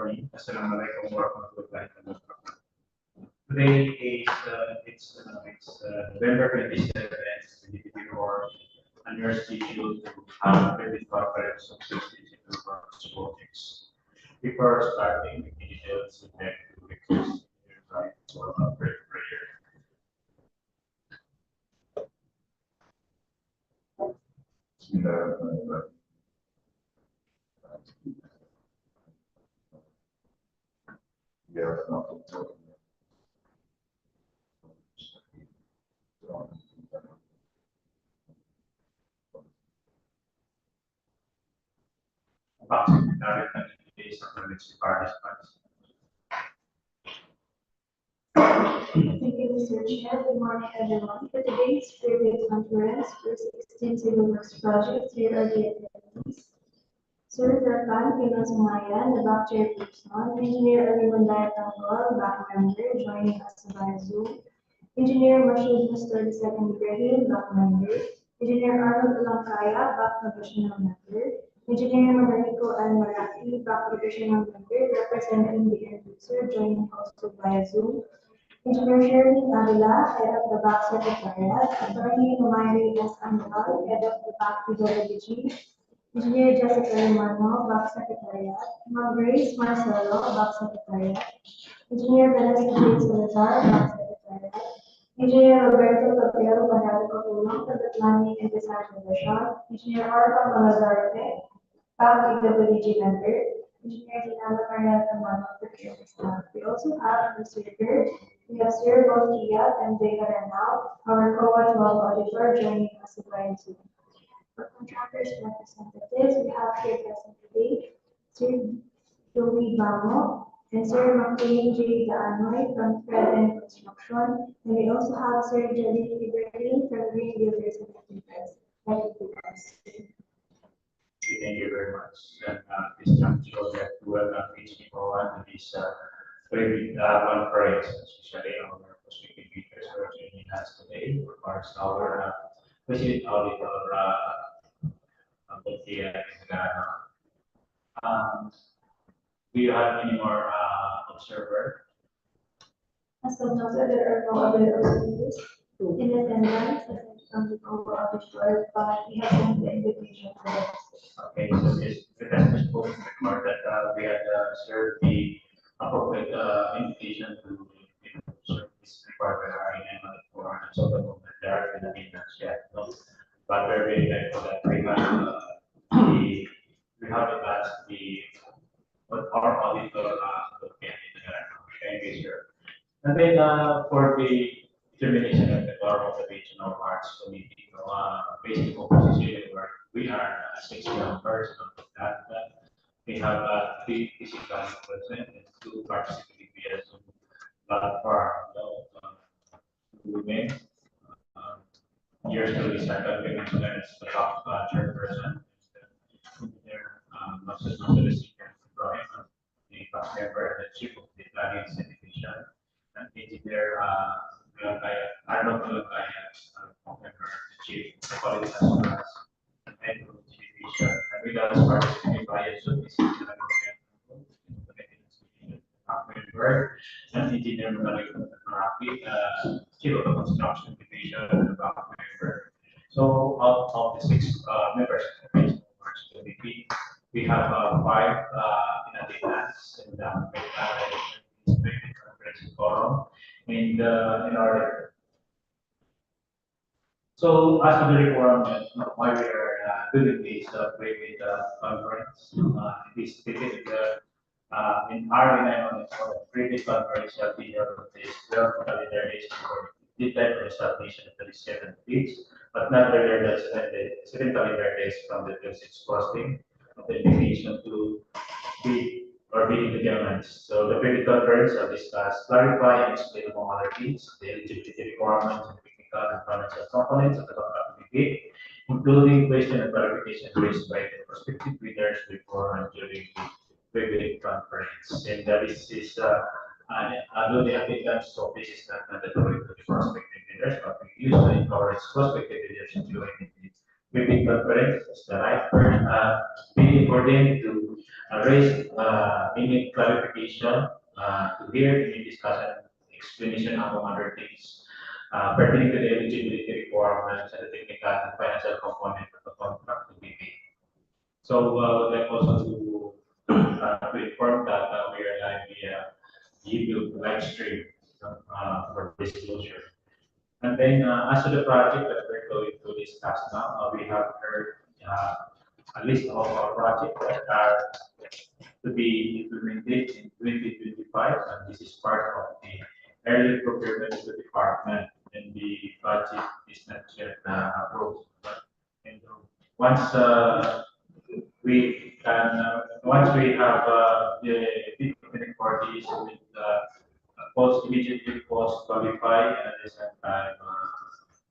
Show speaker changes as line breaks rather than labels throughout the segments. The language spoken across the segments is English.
morning. Assalamualaikum warahmatullahi wabarakatuh. Today is November 27th, 2024, and we are scheduled to have a credit conference of substitute projects. Before starting the details, we have to request your right for a prayer. Approximately 30 days of the next participants.
Thank you, Mr. Chair. Good morning, everyone. For today's previous conference for 16 civil works projects, here are the attendees. Sir Rakan Pinas Mayan, the back chairperson. Engineer Alimanday Tanggol, back member, joining us via Zoom. Engineer Rashid Mr. II Ibrahim, back member. Engineer Arnold Alangkaya, back provisional member. Engineer Madarico Al Maraki, back provisional member, representing the end user, joining also via Zoom. Engineer Sherlyn Avila, head of the back secretariat. Attorney Nomairi S. Anwal, head of the back PWG. Engineer Jessica Romano, back secretariat. Ma'am Grace Marcelo, back secretariat. Engineer Vanessa J. Salazar, back secretariat. Engineer Roberto Papel, Banal Katulong, for the planning and design division. Engineer Arpa Malazarte, back PWG member. Engineer Dinala Maria Tamano, procurement staff. We also have Mr. Bird. We have Sir Bontia and David Arnau, our COA 12 auditor, joining us via Zoom. For contractors representatives, we have here present today Sir Joey Bamo and Sir McLean J. Daanoy from Fred and Construction, and we also have Sir Jalil Ibrahim from Green Builders and Enterprise.
Thank you very much. And this juncture that we welcome each people to this conference, especially our prospective speakers who are joining us today. Regards our President Auditor Bontia Sagana. Do you have any more observer?
As of now, sir, there are no other observers in attendance aside from the COA auditor, but we have sent the invitation to them.
Okay, so this the spoken record that we had served the appropriate invitation to serve this required by RNM for and so the moment there are going to be not yet. No? But we're very thankful that we have advanced the what our auditor look at in the here. And then for the determination of the quorum of the regional arts committee, basic composition where we are 6 members of that. We have 3 physical present and 2 participating via Zoom platform. Women, years to be started with as the top chairperson. Engineer Moses Moses Brian, the past member and the chief of the planning division, and engineer Arnold Alangkaya, member, the chief of the quality assurance and division, and with us participating via Zoom is member and engineer Marapi, chief of the construction division and member. So of the 6 members of the committee, we have 5 in attendance and conference forum in order. So as to the requirement, why we are doing this private conference, it is stated in RNM on the previous conference shall be held on this 12 calendar days before the deadline for establishment of 37 days, but not earlier than 7 calendar days from the 26th posting of the invitation to bid or bidding documents. So the previous conference shall discuss, clarify, and explain among other things the eligibility requirements and technical and financial components of the contract to be bid, including question and clarification raised by the prospective bidders before and during the previous conference. And this is although the applicants so this is not mandatory to the prospective bidders, but we usually encourage prospective bidders to join the bidding conference as the right for them to raised any clarification to hear any discussion, explanation among other things pertaining to the eligibility requirements and the technical and financial component of the contract to be made. So would like also to inform that we are live via YouTube live stream for disclosure. And then as to the project that we're going to discuss now, we have heard a list of our projects that are to be implemented in 2025, and this is part of the early procurement of the department, and the budget is not yet approved. And once once we have the people for this with post immediately post qualify and at the same time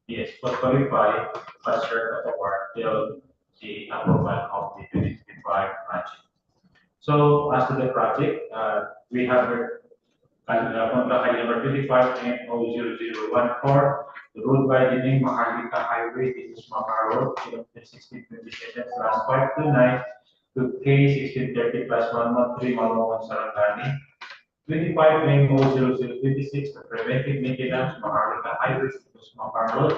yes post qualify but short of award till the approval of the 2025 budget. So as to the project, we have contract number 25 M00014, the road widening Maharlika Highway, this is Mamara Road, kilometer 1627 plus 529 to K1630 plus 113 Malongan Sarangani. 25 M00026, the preventive maintenance Maharlika Highway, this is Mamara Road,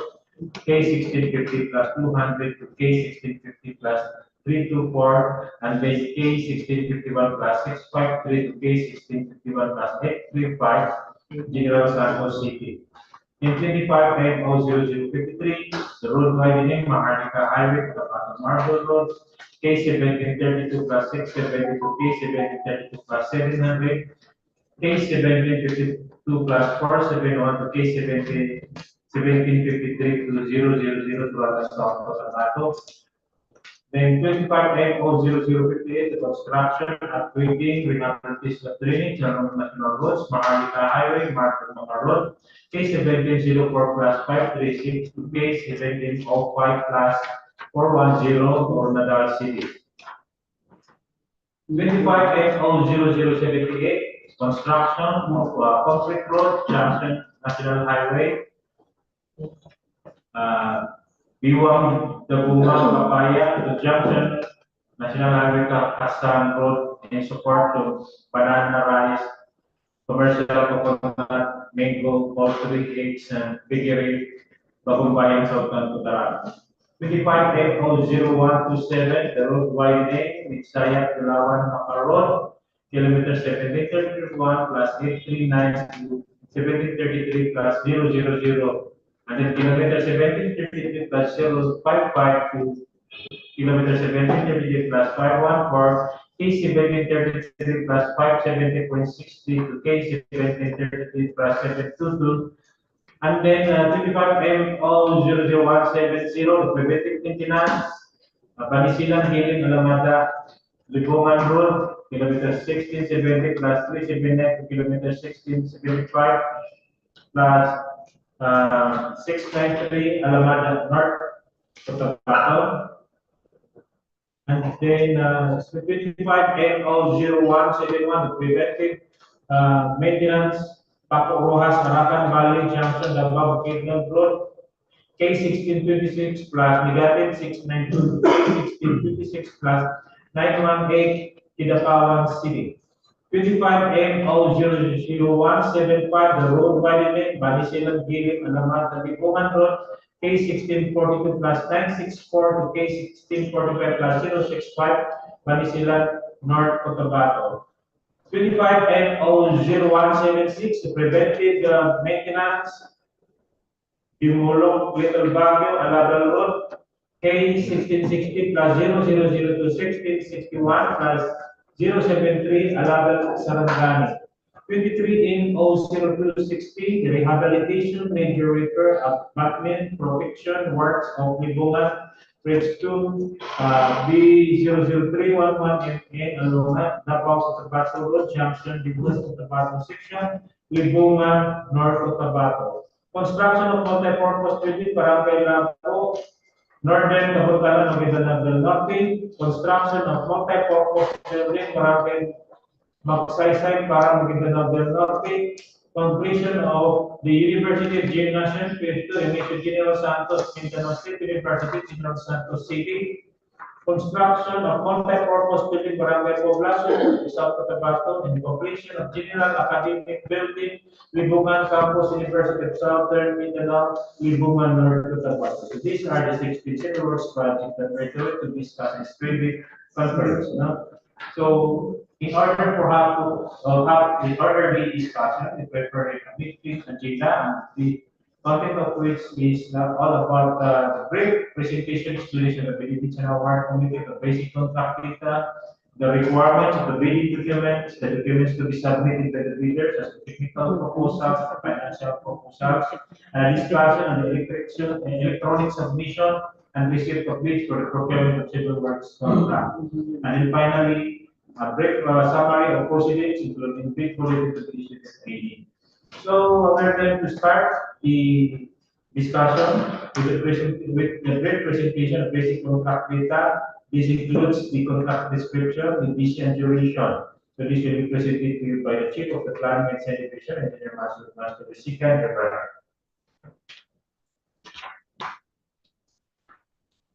K1650 plus 200 to K1650 plus 324, and then K1651 plus 653 to K1651 plus 835, General Santos City. In 25 M00053, the road widening Maharlika Highway to the Marble Road, K1732 plus 672, K1732 plus 700, K1752 plus 471 to K1753 to 000 to Alastor Cotabato. Then 25 M00058, the construction, upgrading, rehabilitation of drainage along national roads, Maharlika Highway, Market Maka Road, K1704 plus 536 to K1705 plus 410 or Nadal City. 25 M00078, construction of concrete road, Junction National Highway, Biwang, Dabungan, Papaya, the Junction, National Highway, Kasan Road, in support of banana rice, commercial coconut, mango, poultry, eggs, and piggery, Bagumbayan, Southern Kudarat. 25 M00127, the road widening, Miksaya, Tulawan, Maka Road, kilometer 1731 plus 839 to 1733 plus 000. And then kilometer 1733 plus 055 to kilometer 1733 plus 514, K1733 plus 570.60 to K1733 plus 722. And then 25 M00170, the preventive maintenance, Banisilan, Hiling, Alamada, Libongan Road, kilometer 1670 plus 379 to kilometer 1675 plus 693 Alamada North, Cotabato. And then 25 M00171, the preventive maintenance, Paco Rojas, Arakan Valley Junction, Davao Bukidnon Road, K1626 plus negative 692 K1626 plus 918 Kidapawan City. 25 M00175, the road widening, Banisilan, Gilim, Alamat, Tabipuan Road, K1642 plus 964 to K1645 plus 065, Banisilan, North Cotabato. 25 M00176, the preventive maintenance, Bimulong, Little Baguio, Alabal Road, K1660 plus 000 to 1661 plus 073, Alabal, Sarangani. 23 M00260, the rehabilitation, major repair, abutment, protection, works of Libongan, Bridge 2, B00311 MN, Alonga, Davao, Cotabato Road, Junction, Dibus, Cotabato Section, Libongan, North Cotabato. Construction of multi-purpose building, Barangay Lapo, Northern Kabutalan, Maguindanao del Norte. Construction of multi-purpose building, Barangay Magsaysay, para Maguindanao del Norte. Completion of the University of Gymnasium, Phase 2, Emilio General Santos, Mindanao State University, General Santos City. construction of multi-purpose building Barangay Poblacion, South Cotabato, and completion of General Academic Building, Libungan Campus, University of Southern Mindanao, Libungan, North Cotabato. So these are the 16 civil works projects that we're going to discuss in three-week conference. No? So in order for how to have the orderly discussion, we prepare a meeting agenda, and the content of which is all about the brief presentation explanation of the Bidding Award Committee, the basic contract data, the requirements of the bidding documents, the documents to be submitted by the bidders as the technical proposals, the financial proposals, and a discussion on the electronic submission and receipt of bids for the procurement of civil works contract. And then finally, a brief summary of proceedings, including bid related to the issue of bidding. So we're going to start the discussion with the brief presentation of basic contract data. This includes the contract description, the vision and duration. So this will be presented to you by the Chief of the Planning and Site Division, Engineer Master Jessica and Reverend.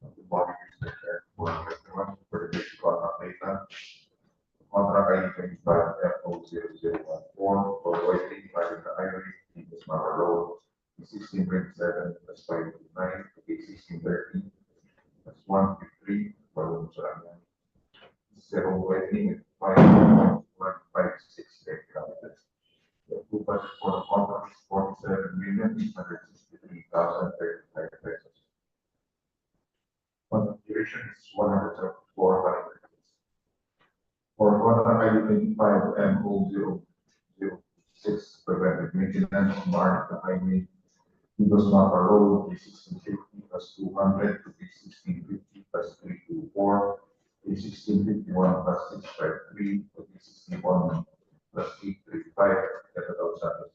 Good morning, Mr. Chair. Good morning, everyone. For the basic contract data, contract ID 25FO0014 for Whiting, Private Highway, East Mara Road, 1627, that's 529, 1630, that's 153, for Musarangan. Zero Whiting, 5.156 kilometers. The full budget for the contract is 47,863,035 pesos. Duration is 174 kilometers. For contract ID 25MO006 preventive maintenance on Barnett Highway, Eagles Mapa Road, 1650 plus 200 to 1650 plus 324, 1651 plus 653 to 61 plus 835, capital Santos.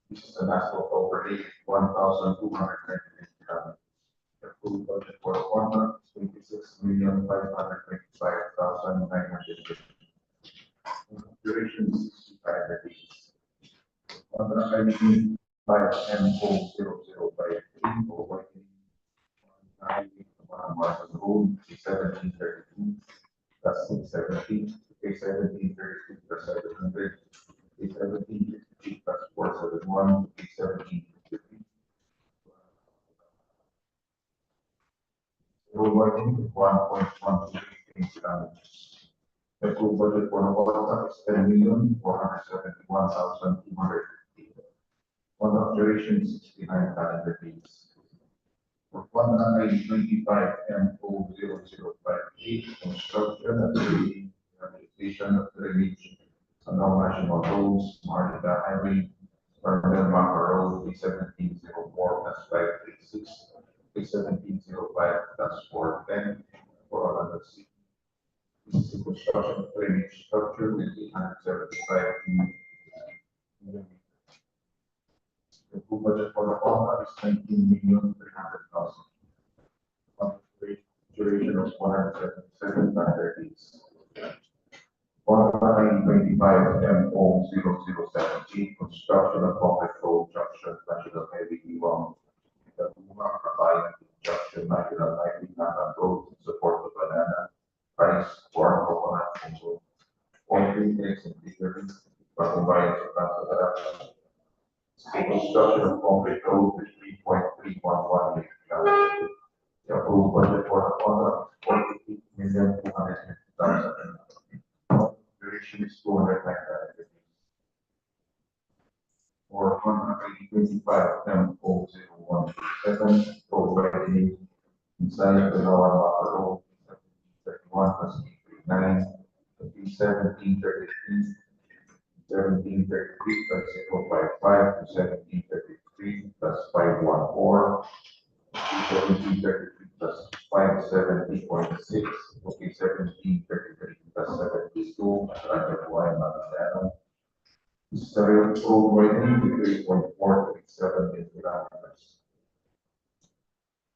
This is an asphalt overlay, 1,298 kilometers. The full budget for the contract is 26,525,950. Duration is 65 days. Contract ID 5MO0053 for Whiting, Market Road, 1732 plus 670, 1732 plus 700, 1750 plus 471, 1750. Road Whiting is 1.123 kilometers. The full budget for the contract is 10,471,250. Contract duration is 69 calendar days. For contract ID 25MO0058, construction and rehabilitation of drainage along national roads, Marita Highway, Permanent Mapa Road, 1704 plus 536, 1705 plus 410, 406. This is the construction of drainage structure with 875 million. The full budget for the contract is 19,300,000. Duration of 177 days. Contract 25MO0078, construction of concrete road junction, National Heavy Iwang, the Lumang Kabayan junction, National Highway, Nanan Road, in support of banana, rice, corn, coconut, and poultry, eggs, and bakery, Kabayan sa Tansa. The construction of concrete road is 3.311 kilometers. The approved budget for the contract is 48,250,000. Duration is 209 days. For contract 25MO0127, road widening inside the Lower Mapa Road, 31 plus 839, 1733. 1733 plus 055 to 1733 plus 514, 1733 plus 570.6, okay, 1733 plus 72, Rajabuay, Malayana. This is a real road widening with 3.437 kilometers.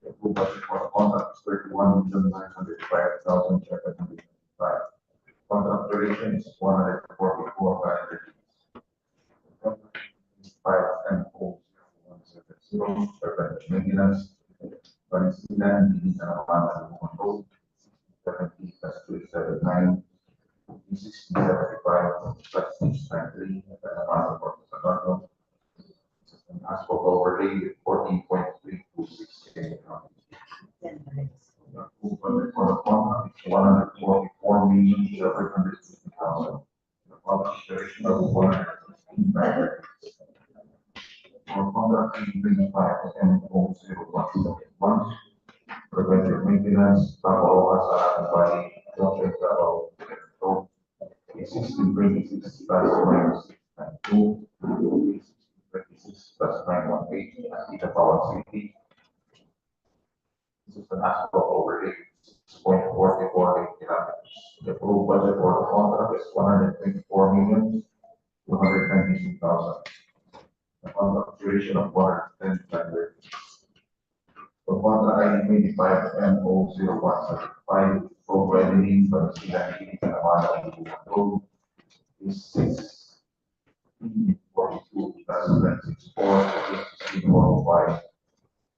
The full budget for the contract is 31,905,795. Contract duration is 144 calendar days. 5MO0170, preventive maintenance, Palestinian, Bidding Award Road, 70/279, 6075/693, at the amount of Cotabato. Asphalt overlay, 14.326 account. Approval for the contract is 144,750,000. The public duration of 115 matter. For contract 325 M00171, preventive maintenance, Davao Asaratan Valley, Junction Davao, Road, 1626/992, 1626/918, Akita Power City. This is an asphalt overlay, 6.44 kilometers. The approved budget for the contract is 124,292,000. The contract duration of 110 years. The contract ID 25 M00175, road widening from the Silang and Amanda Road is 6/42/2064 to 16/45.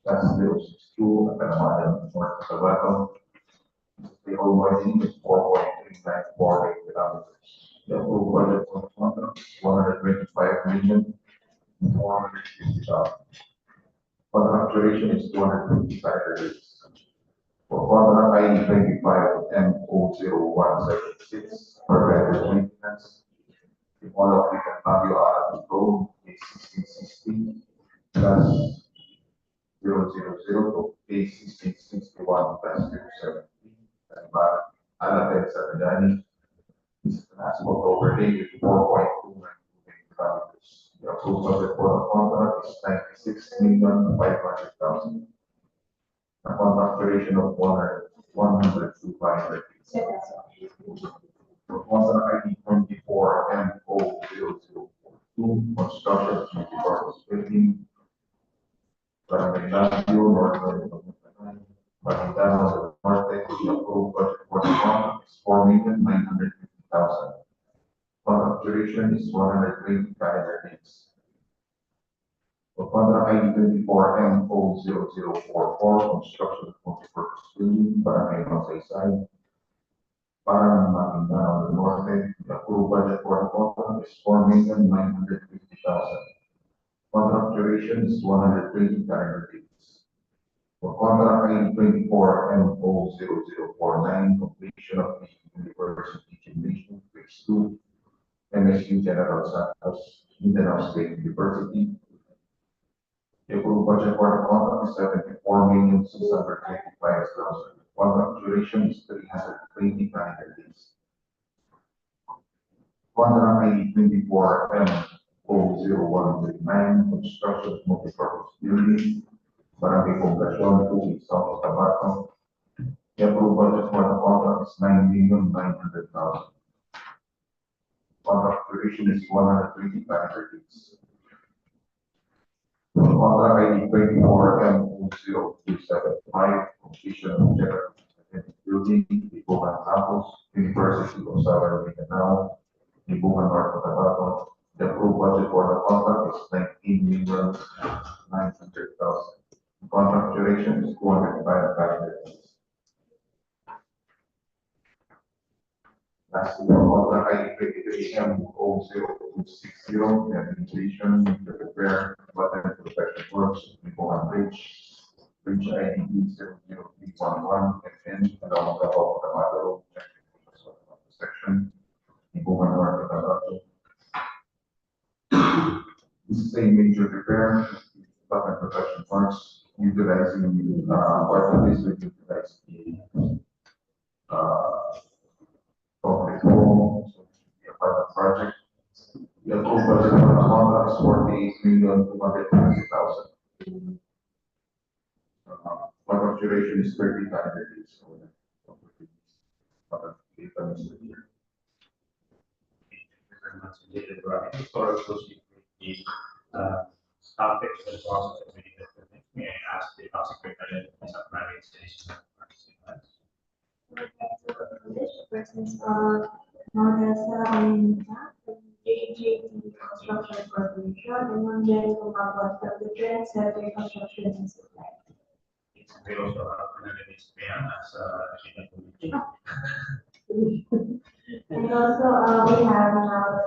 That's 062 at the Amanda North Cotabato. The road widening is 4.394 kilometers. The approved budget for the contract is 125,450,000. Contract duration is 255 days. For contract ID 25 M00176, preventive maintenance, the one of Weekend Fabio Arab Road is 1660/000 to A1661/070. And Alabed Saradani is an asphalt overlay with 4.292 kilometers. The approved budget for the contract is 96,500,000. A contract duration of 100 to 500. For contract ID 24 M00042, construction of multi-purpose building, Barangay Maguindano Norte, the approved budget for the contract is 4,950,000. Contract duration is 120 calendar days. For contract ID 24 M00044, construction of multi-purpose building, Barangay Masaysay, Maguindano Norte, the approved budget for the contract is 4,950,000. Contract duration is 120 calendar days. For contract ID 24 M00049, completion of the University Gymnasium Phase 2, MSU General Santos, Mindanao State University. The approved budget for the contract is 74,625,000. Contract duration is 320 calendar days. Contract ID 24 M00139, construction of multi-purpose building, Barangay Poblacion 2, South Cotabato. The approved budget for the contract is 9,900,000. Contract duration is 120 calendar days. Contract ID 24 M00275, completion of general building, Ibuhan Campus, University of Southern Mindanao, Ibuhan North Cotabato. The approved budget for the contract is 19,900,000. Contract duration is 205 calendar days. Lastly, for contract ID 23 M00260, rehabilitation, repair, water protection works, Ibuhan Bridge, Bridge ID 70311, FN, along the Cotabato Road, section, Ibuhan North Cotabato. This is a major repair, water protection works, utilizing part of this will utilize the concrete wall, so be a part of the project. The approved budget for the contract is 48,220,000. Contract duration is 30 calendar days. So
Very much indeed, right. For associate with the topic and process of meeting the may I ask the secretary to summarize installation of
Persons of Nodesa Aminta, JJT Construction Corporation, and one general Mabot for the Trend Center Construction and Supply.
It's we also have another Spain as a
And also, we have now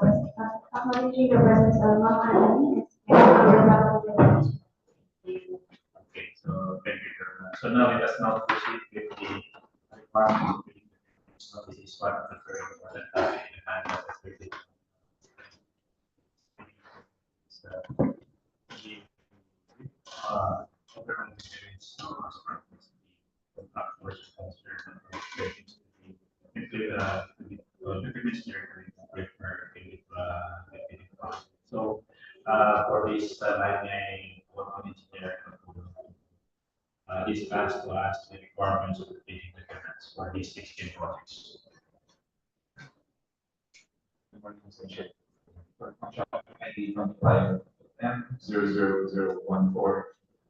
acknowledging the presence of Mahani and our government.
Okay, so thank you very much. So now let us now proceed with the requirement. So this is one of the very important topic in the hand of the So, government experience, so as practice, the platform is considered include the minister so for this lightning engineer this has to ask the requirements of the bidding documents for these 16 projects.
For contract ID 25 M00014,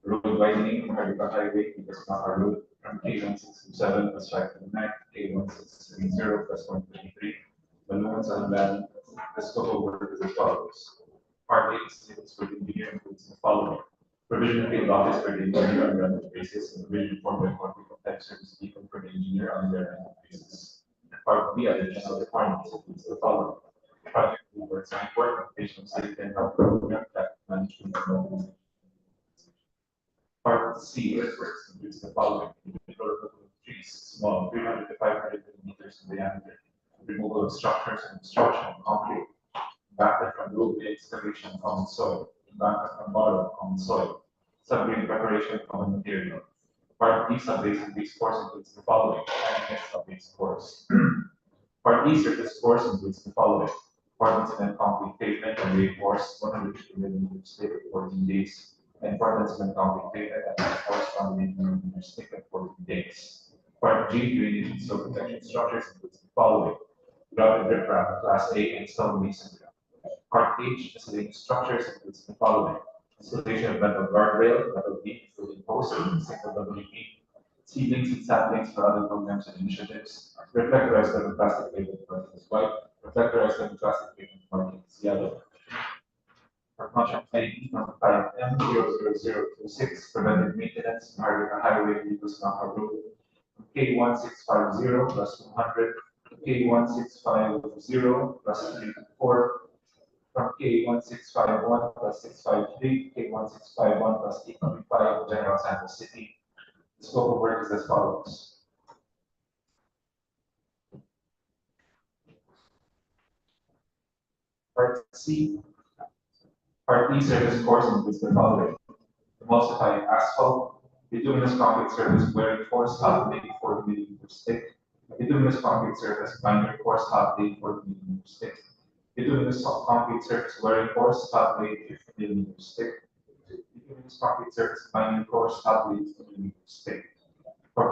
road widening from Harika Highway to Basmaka Road from K1627 plus 529, K1630 plus 123, Balloons and Land. The scope of work is as follows. Part A is for the engineer includes the following. Provision of field office for the engineer on a rental basis and provision form by copy of type service vehicle for the engineer on their rental basis. Part B, additional requirements includes the following. Project work sign work, occupational safety and health program, traffic management and mobilization. Part C, earthworks includes the following. Removal of trees, small, 300 to 500 millimeters in diameter. Removal of structures and obstruction, concrete. Backup from roadway excavation, common soil. Backup from bottom, common soil. Subgrade preparation, common material. Part D, sub-base and base course includes the following. And sub-base course. Part D, surface course includes the following. Portland cement concrete pavement and reinforced 150 millimeters thick at 14 days. And Portland cement concrete pavement and reinforced 100 millimeters thick at 14 days. Part G, drainage and soil protection structures includes the following. Grout and riprap, class A and stone masonry. Part H, miscellaneous structures includes the following. Installation of metal guardrail, metal beam, including posts, single WP, seedlings and saplings for other programs and initiatives, reflectorized level plastic pavement is white, reflectorized level plastic pavement marking is yellow. For contract ID 5M00026, preventive maintenance, Harika Highway, Basmaka Road, K1650 plus 200, K1650 plus 324, from K1651 plus 653, K1651 plus 825, General Santos City. The scope of work is as follows. Part C. Part E service course includes the following. Emulsifying asphalt, bituminous concrete surface wearing force half day 40 millimeters thick, bituminous concrete surface binder course half day 40 millimeters thick, bituminous concrete surface wearing force half day 50 millimeters thick, bituminous concrete surface binder course half day 50 millimeters thick. For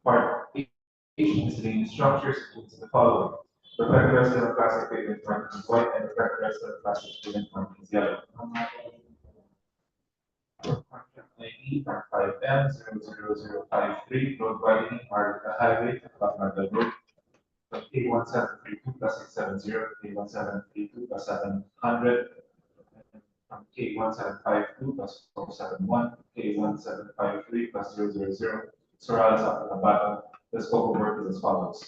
part H, miscellaneous structures includes the following. Reflectorized level plastic pavement marking is white and reflectorized level plastic pavement marking is yellow. ID 5M00053, road widening, Harika Highway, Batmada Road, from K1732 plus 670, K1732 plus 700, from K1752 plus 471, K1753 plus 000, Sorales up at the bottom. The scope of work is as follows.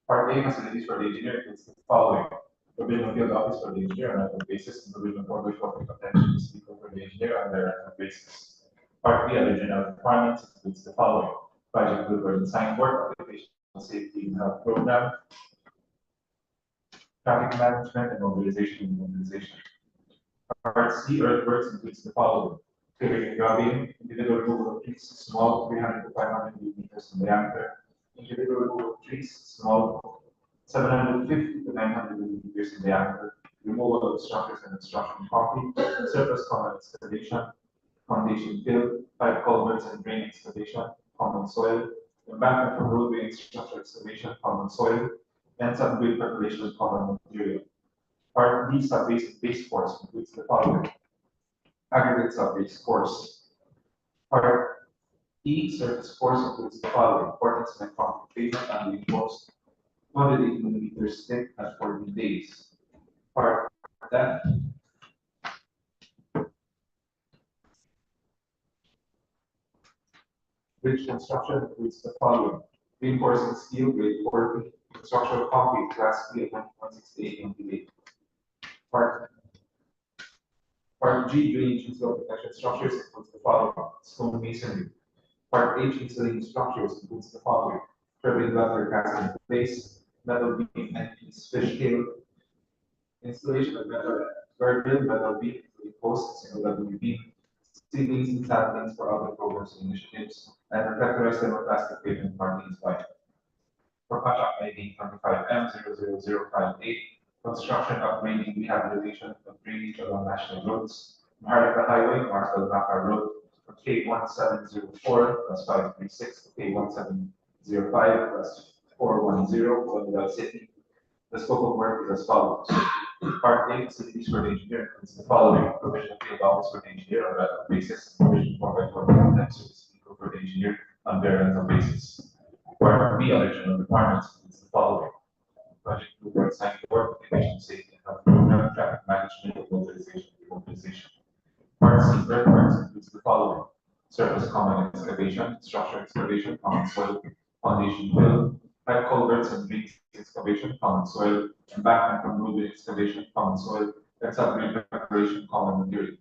Part A, facilities for the engineer includes the following. Provision of field office for the engineer on a rental basis and provision for which corporate attention is equal for the engineer on their rental basis. Part B, other general requirements includes the following. Project blueprint and sign work, occupational safety and health program, traffic management and mobilization. Part C, earthworks includes the following. Clearing and grubbing, individual removal of trees, small 300 to 500 millimeters in diameter, individual removal of trees, small 750 to 900 millimeters in diameter, removal of structures and obstruction concrete, surface common excavation, foundation fill, pipe culverts and drain excavation, common soil, embankment from roadway and structure excavation, common soil, and subgrade preparation of common material. Part D, sub-base and base course includes the following. Aggregate sub-base course. Part E, surface course includes the following. Portland cement concrete pavement and reinforced 280 millimeters thick at 40 days. Part F,
Bridge construction includes the following: reinforcing steel grade 40, structural concrete class B at 168 MPa. Part G, drainage and flow protection structures includes the following: stone masonry. Part H, insulating structures includes the following: turbine gutter casting in place, metal beam and fish tail, installation of metal guardrail, metal beam, including posts, single level beam, ceilings and saplings for other programs and initiatives, and reflectorized thermoplastic pavement markings by for contract ID 25M00058, construction, upgrading, rehabilitation of drainage along national roads, Maharlika Highway, Marsville Naka Road, from K1704 plus 536 to K1705 plus 410, Colonial City. The scope of work is as follows. Part A, facilities for the engineer includes the following: provision of field office for the engineer on rental basis, provision for by content service vehicle for the engineer on their rental basis. Part B, other general requirements includes the following: project blueprint, sign for innovation, safety and health program, traffic management, mobilization. Part C, requirements includes the following: surface common excavation, structure excavation, common soil, foundation fill, pipe culverts and drains excavation, common soil, embankment from roadway excavation, common soil, and subgrade preparation, common material.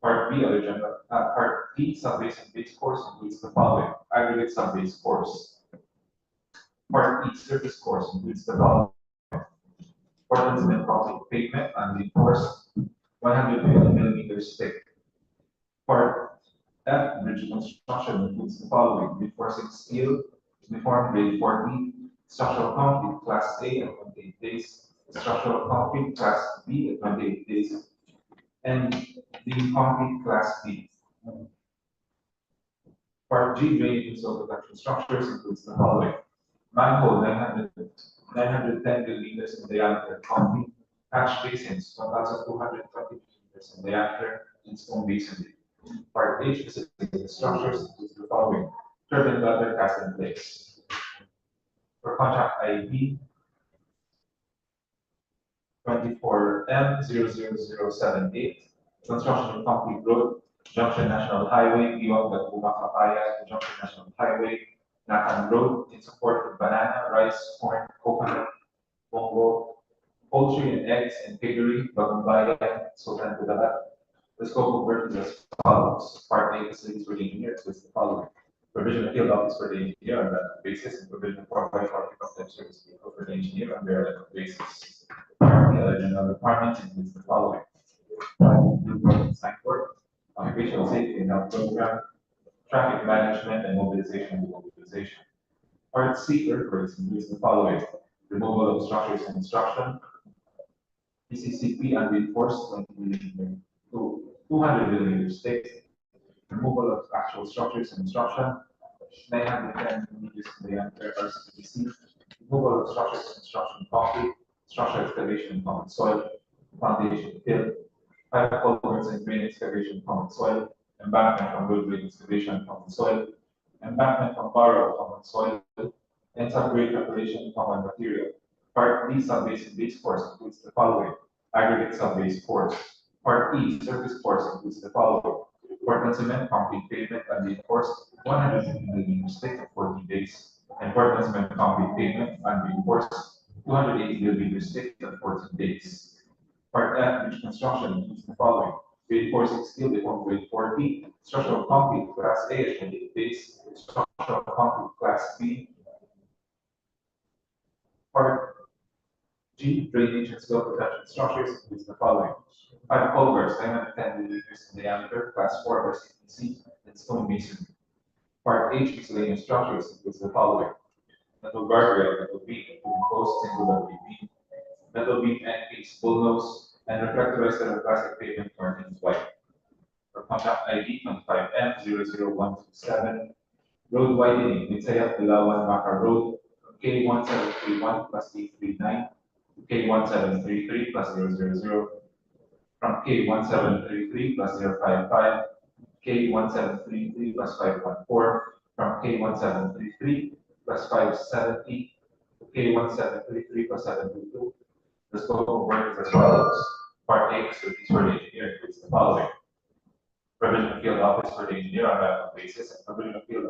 Part B, other general, Part D, subbase and base course includes the following: aggregate subbase course. Part E, surface course includes the following: Portland cement concrete pavement and reinforced 150 millimeters thick. Part F, bridge construction includes the following: reinforcing steel, uniform grade 40, structural concrete class A at 28 days, structural concrete class B at 28 days, and the concrete class B. Part G, drainage and soil protection structures includes the following: manhole 910 millimeters in diameter concrete, hatch basins 1,220 millimeters in diameter, and stone masonry. Part H, facility structures includes the following: turbine gutter cast in place. For contract ID 24M00078, construction of concrete road, Junction National Highway, beyond the Bumakapaya, Junction National Highway, Nakan Road, in support of banana, rice, corn, coconut, bongo, poultry and eggs, and piggery, Bagumbaya, Sultan Kudarat. The scope of work is as follows: Part A, facilities for the engineer includes the following: provision of field office for the engineer on rental basis, and provision of 4x40 content service vehicle for the engineer on their rental basis. Part B, other general requirements includes the following: blueprint sign work, occupational safety and health program, traffic management and mobilization. Part C, earthworks includes the following: removal of structures and construction, PCCP and reinforced 200 millimeters thick, removal of actual structures and construction, 910 millimeters in diameter RCPC, removal of structures and construction concrete, structure excavation and common soil, foundation fill, pipe culverts and drain excavation common soil, embankment from roadway excavation common soil, embankment from borrow common soil, and subgrade preparation common material. Part D, subbase and base course includes the following: aggregate subbase course. Part E, surface course includes the following: Portland cement concrete pavement and reinforced 150 millimeters thick at 40 days, and Portland cement concrete pavement and reinforced 280 millimeters thick at 14 days. Part F, bridge construction includes the following: reinforcing steel deformed grade 40, structural concrete class A at 28 days, structural concrete class B. Part G, drainage and soil protection structures includes the following: pipe culverts 910 millimeters in diameter, class 4 by CPC, and stone masonry. Part H, miscellaneous structures includes the following: metal guardrail, metal beam, including posts, single level beam, metal beam and piece, bullnose, and reflectorized thermoplastic pavement markings white. For contract ID 25M00127, road widening, Mitsayap Dilawan Maka Road, from K1731 plus 839 to K1733 plus 000, from K1733 plus 055, K1733 plus 514, from K1733 plus 570 to K1733 plus 722. The scope of work is as follows: Part A, facilities for the engineer includes the following: provision of field office for the engineer on rental basis, and provision of field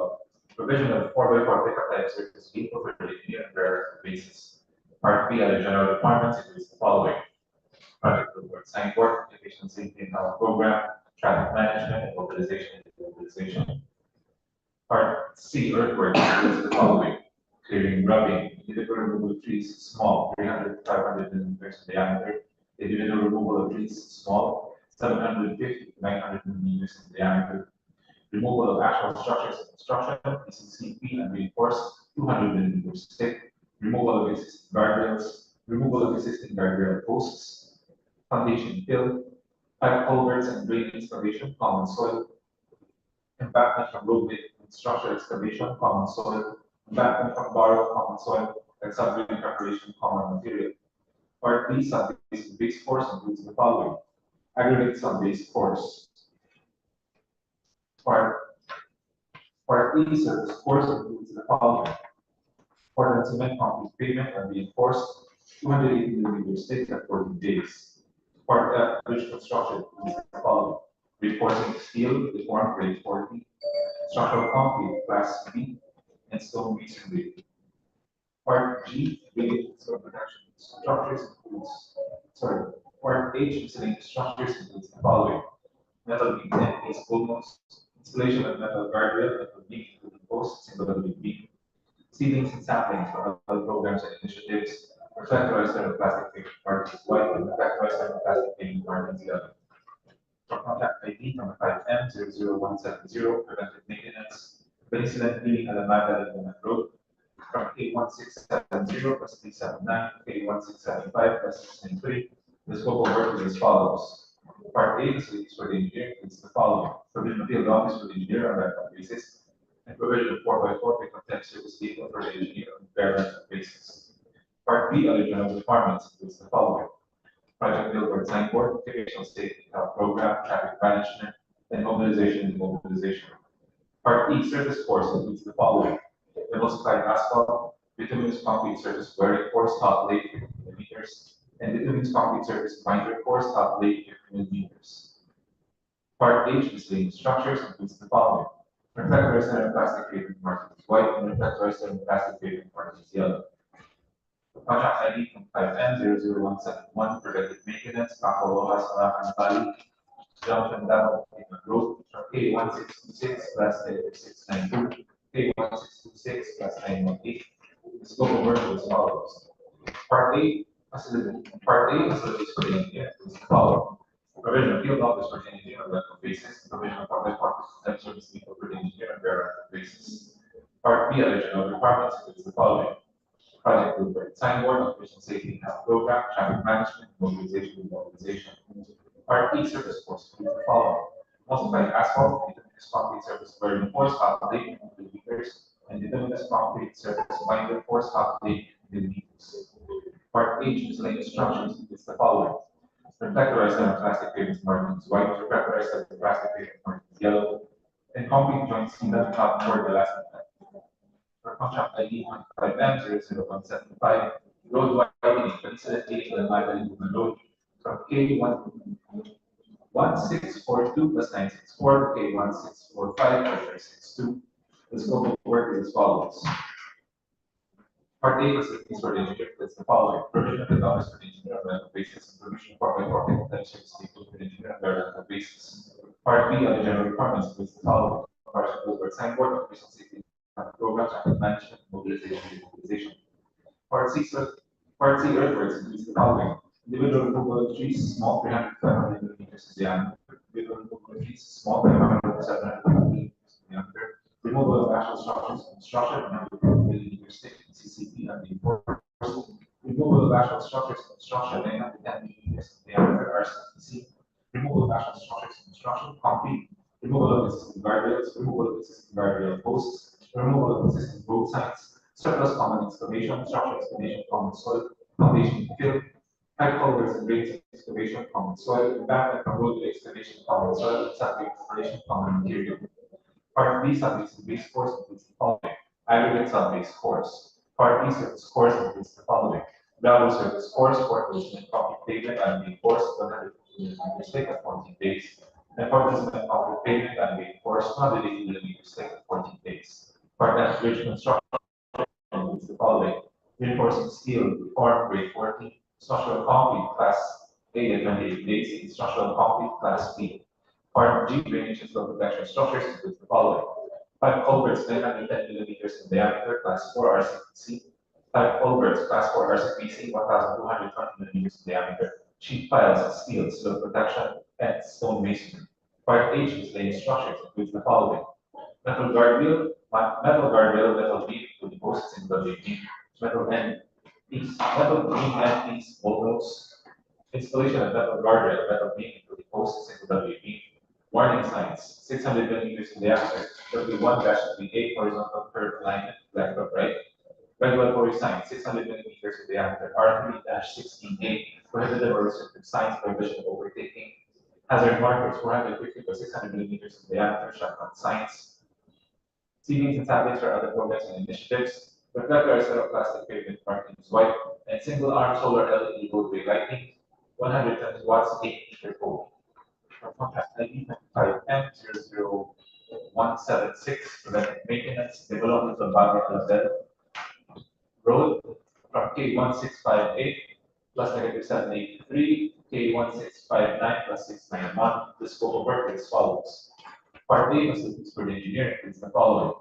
Provision of 4x4 pickup type surface vehicle for the engineer and bearer basis. Part B, other general requirements includes the following: project report, signboard, aviation safety and health program, traffic management, and mobilization and mobilization. Part C, earthwork, includes the following: clearing, grubbing, individual removal of trees, small, 300 to 500 millimeters in diameter, individual removal of trees, small, 750 to 900 millimeters in diameter, removal of actual structures and construction, PCCP and reinforced, 200 millimeters thick, removal of existing guardrails, removal of existing guardrail posts, foundation fill, pipe culverts and drain excavation, common soil, embankment from roadway and structural excavation, common soil, embankment from borrowed common soil, and subdivision preparation, common material. Part B, sub-base base course includes the following: aggregate sub-base course. Part E, surface course includes the following: Portland cement concrete pavement and reinforced, 280 millimeters thick at 14 days. Part F, bridge construction includes the following: reinforcing steel, deformed grade 40, structural concrete, class B, and stone masonry. Part G, building stone protection structures includes, Part H, miscellaneous structures includes the following: metal beam and base columns, installation of metal guardrail, metal beam, including posts, single level beam, ceilings and saplings for other programs and initiatives, reflectorized thermoplastic paint markings white, and reflectorized thermoplastic paint markings yellow. For contact ID number 5M00170, preventive maintenance, penicillin cleaning at the Magdalene Implement Road, from K1670 plus 379, K1675 plus 693. The scope of work is as follows. Part A, facilities for the engineer, includes the following: provision of field office for the engineer on rental basis, and provision of 4x4 pickup type service vehicle for the engineer on bare rental basis. Part B, other general requirements, includes the following: project billboard, signboard, occupational safety health program, traffic management, and mobilization and mobilization. Part E, surface course includes the following: emulsified asphalt, bituminous concrete surface wearing course, top late 50 millimeters, and bituminous concrete surface binder course, top late 50 millimeters. Part H, miscellaneous structures includes the following: reflectorized thermoplastic pavement markings white, and reflectorized thermoplastic pavement markings yellow. Contract ID 5M00171, preventive maintenance, Paco Rojas, Alacan Valley, Junction Davao Pavement Road, from K1626 plus 692, K1626 plus 918. The scope of work is as follows. Part A, facilities for the engineer is the following: provision of field office for the engineer on rental basis, provision of public office and service vehicle for the engineer on bare rental basis. Part B, other general requirements includes the following: project blueprint, signboard, occupational safety and health program, traffic management, mobilization and mobilization. Part E, surface course includes the following: emulsified asphalt, bituminous concrete surface wearing force, half late millimeters, and bituminous concrete surface binder force, half late millimeters. Part H, miscellaneous structures includes the following: reflectorized thermoplastic pavement markings white, reflectorized thermoplastic pavement markings yellow, and concrete joints in the top toward the last effect. For contract ID 5M00175, road widening, facilitating the Magdalene Implement Road, from K1642 plus 964 to K1645 plus 962. The scope of work is as follows. Part A, facilities for the engineer includes the following: provision of the office for the engineer on rental basis, and provision of 4x4 pickup type service vehicle for the engineer on bare rental basis. Part B, other general requirements includes the following: project blueprint, signboard, occupational safety program, traffic management, mobilization and mobilization. Part C, earthworks includes the following: individual removal of trees, small 300 to 500 millimeters in diameter, individual removal of trees, small 500 to 750 millimeters in diameter, removal of actual structures, construction, 100 millimeters thick, CCP and reinforced, removal of actual structures, construction, 910 millimeters in diameter, RCTC, removal of actual structures, construction, concrete, removal of existing guardrails, removal of existing guardrail posts, removal of existing road signs, surplus common excavation, structural excavation, common soil, foundation fill, pipe culverts and drains excavation, common soil, embankment from roadway excavation, common soil, septic exploration, common material. Part B, sub-base base course includes the following: aggregate sub-base course. Part B, surface course includes the following: gravel surface course, Portland cement concrete pavement and reinforced 150 millimeters thick at 14 days, and Portland cement concrete pavement and reinforced 280 millimeters thick at 14 days. Part F, bridge construction includes the following: reinforcing steel, form grade 14, structural concrete class A at 28 days, and structural concrete class B. Part G, drainage and flow protection structures includes the following: 5 culverts 910 millimeters in diameter, class 4 RCPC; 5 culverts, class 4 RCPC, 1,220 millimeters in diameter; sheet piles of steel, slope protection, and stone masonry. Part H, miscellaneous structures includes the following: metal guardrail, metal beam with posts in WB, metal end piece, metal beam end piece bolts, installation of metal guardrail, metal beam including posts in WB, warning signs, 600 millimeters in diameter, W1-38 horizontal curve alignment, left or right, regulatory signs, 600 millimeters in diameter, R3-16A, prohibited or restricted signs, prohibition of overtaking, hazard markers, 450 by 600 millimeters in diameter, shotgun signs, CDs and tablets for other programs and initiatives. Reflector set of plastic pavement marking is white, and single arm solar LED roadway lighting, 120 watts, 8 meter pole. For contract ID 25M00176, preventive maintenance, development of Barra Label Road from K1658 plus negative 783, K1659 plus 691. The scope of work is as follows. Part A, facilities for the engineer includes the following: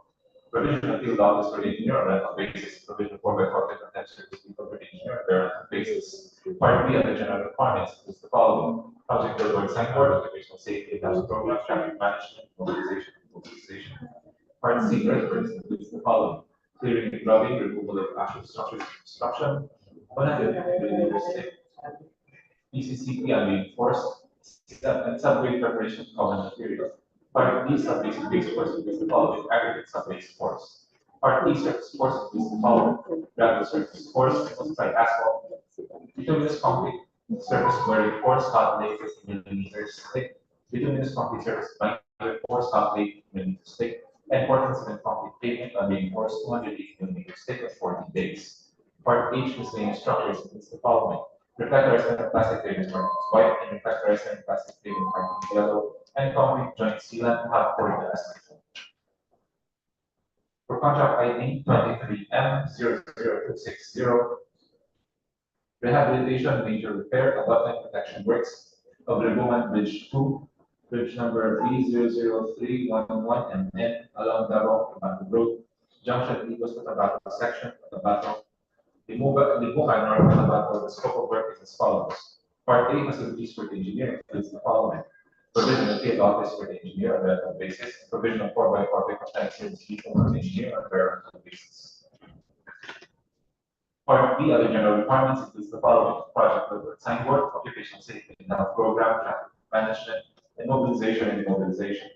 provision of field office for the engineer on rental basis, provision of 4x4 content service for the engineer on rental basis. Part B, other general requirements includes the following: project billboard signboard, occupational safety and health program, traffic management, mobilization. Part C, earthworks includes the following: clearing and grubbing, removal of actual structures and construction, 150 millimeters thick, PCCP unreinforced, and subgrade preparation of common material. Part D, sub-basic base force includes the following: aggregate sub-base force. Part E, surface force includes the following: gravel surface force, multiplied asphalt, bituminous concrete surface wearing force, calculate 50 millimeters thick, bituminous concrete surface binder force, calculate millimeters thick, and Portland cement concrete pavement unreinforced 280 millimeters thick at 40 days. Part H, miscellaneous structures includes the following: reflectorized cement plastic pavement markings white, and reflectorized cement plastic pavement markings yellow, and concrete joint sealant half poured asphalt. For contract ID 23M00260, rehabilitation, major repair, abutment protection works of Ribuman Bridge 2, bridge number B00311 and N along Davao Cotabato Road, junction equals to Cotabato section of Cotabato. Libuman North Cotabato, the scope of work is as follows: Part A, facilities for the engineer includes the following: provision of field office for the engineer on rental basis, provision of 4x4 contact service vehicle for the engineer on rental basis. Part B, other general requirements includes the following: project billboard signboard, occupational safety and health program, traffic management, and mobilization.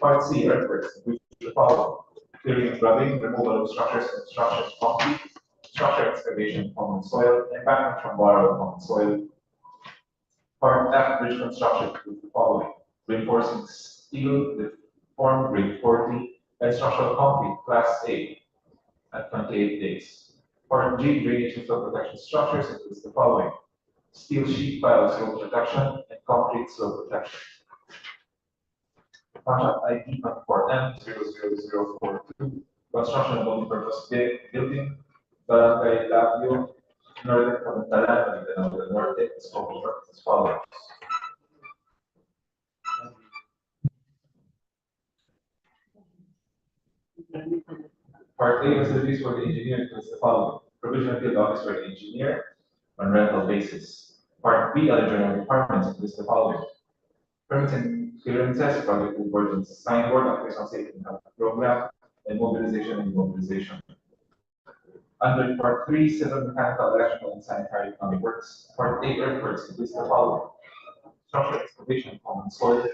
Part C, earthworks includes the following: clearing and grubbing, removal of structures, construction, concrete, structure excavation, common soil, embankment from borrowed common soil. Part F, bridge construction includes the following: reinforcing steel with form grade 40 and structural concrete class A at 28 days. Part G, drainage and flow protection structures includes the following: steel sheet pile slope protection and concrete slope protection. Contract ID 24M00042, construction of multi-purpose building, Barangay Labio, Northern Camantalan, Mindanao del Norte, scope of work as follows. Part A, facilities for the engineer includes the following: provision of field office for the engineer on rental basis. Part B, other general requirements includes the following: permits and clearances, project billboard and signboard, occupational safety and health program, and mobilization. Under Part 3, civil, mechanical, electrical, and sanitary plumbing works. Part A, earthworks includes the following: structure excavation, common soil,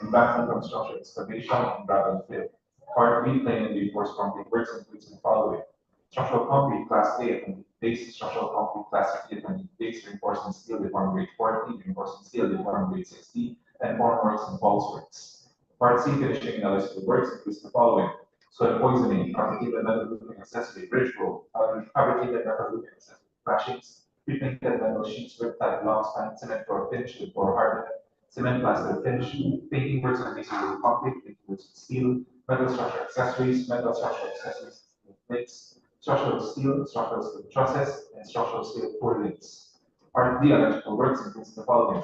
embankment from structure excavation, and gravel fill. Part B, plain and reinforced concrete works includes the following: structural concrete class A at 20 days, structural concrete class B at 20 days, reinforcing steel deformed grade 40, reinforcing steel deformed grade 60, and formworks and false works. Part C, finishing and other civil works includes the following: soil poisoning, fabricated metal roofing accessory, bridge roll, fabricated metal roofing accessory, flashings, pre-painted metal sheets with type long span, cement floor finish with floor hardened, cement plaster finish, painting works on masonry with concrete, painting works with steel, metal structure accessories, metal structure accessories, plates, structural steel, structural steel trusses, and structural steel core links. Part D, electrical works includes the following: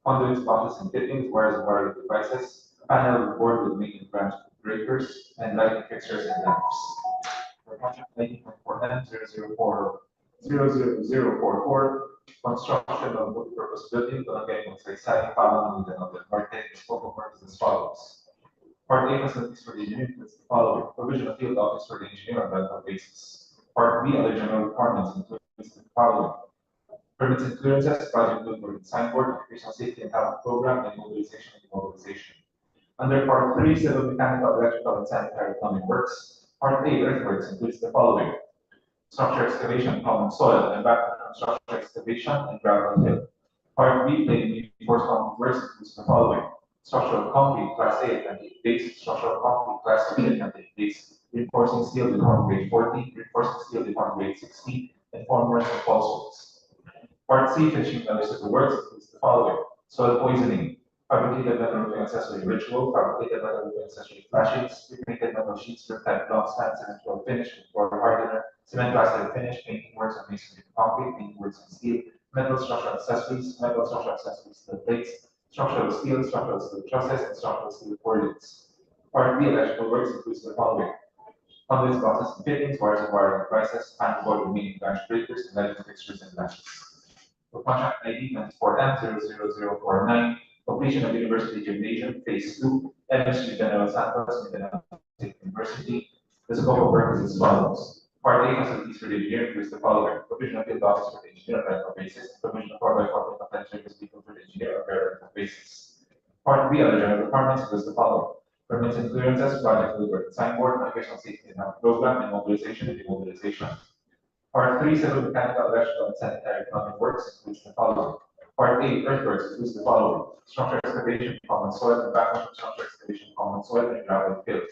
conduits, boxes, and fittings, wires and wiring devices, panel board with main and branch breakers, and lighting fixtures and lamps. For contract 19.4M004 construction of multi-purpose building, Barangay Magsaysay, Palawan, Mindanao del Norte, the scope of work is as follows. Part A, facilities for the engineer includes the following: provision of field office for the engineer on rental basis. Part B, other general requirements includes the following: permits and clearances, project blueprint, signboard, occupational safety and health program, and mobilization and demobilization. Under Part 3, civil, mechanical, electrical, and sanitary plumbing works. Part A, earthworks includes the following: structure excavation, common soil, and background structure excavation and gravel fill. Part B, plain reinforced concrete works includes the following: structural concrete, class A at 28 base, structural concrete, class B at 28 base, reinforcing steel deformed grade 40, reinforcing steel deformed grade 60, and formwork and false works. Part C, finishing and other civil works includes the following: soil poisoning, fabricated metal roofing accessory ritual, fabricated metal roofing accessory flashings, pre-painted metal sheets, strip type block stand, cement floor finish, floor hardener, cement plaster finish, painting works on masonry and concrete, painting works on steel, metal structural accessories, steel plates, structural steel trusses, and structural steel cordons. Part B, electrical works includes the following: conduits, boxes, and fittings, wires and wiring devices, panel board with main branch breakers, and lighting fixtures and lamps. For contract ID 24M00049, completion of University Gymnasium Phase 2, MSU General Santos, Mindanao State University. The scope of work is as follows: Part A, facilities for the engineer includes the following: provision of field office for the engineer on rental basis, provision of 4x4 compliant service vehicle for the engineer on bare rental basis. Part B, other general requirements includes the following: permits and clearances, project blueprint, signboard, occupational safety and health program, and mobilization and demobilization. Part 3, civil, mechanical, electrical, and sanitary plumbing works includes the following: Part A, earthworks includes the following: structure excavation, common soil, and background structure excavation, common soil, and gravel fill.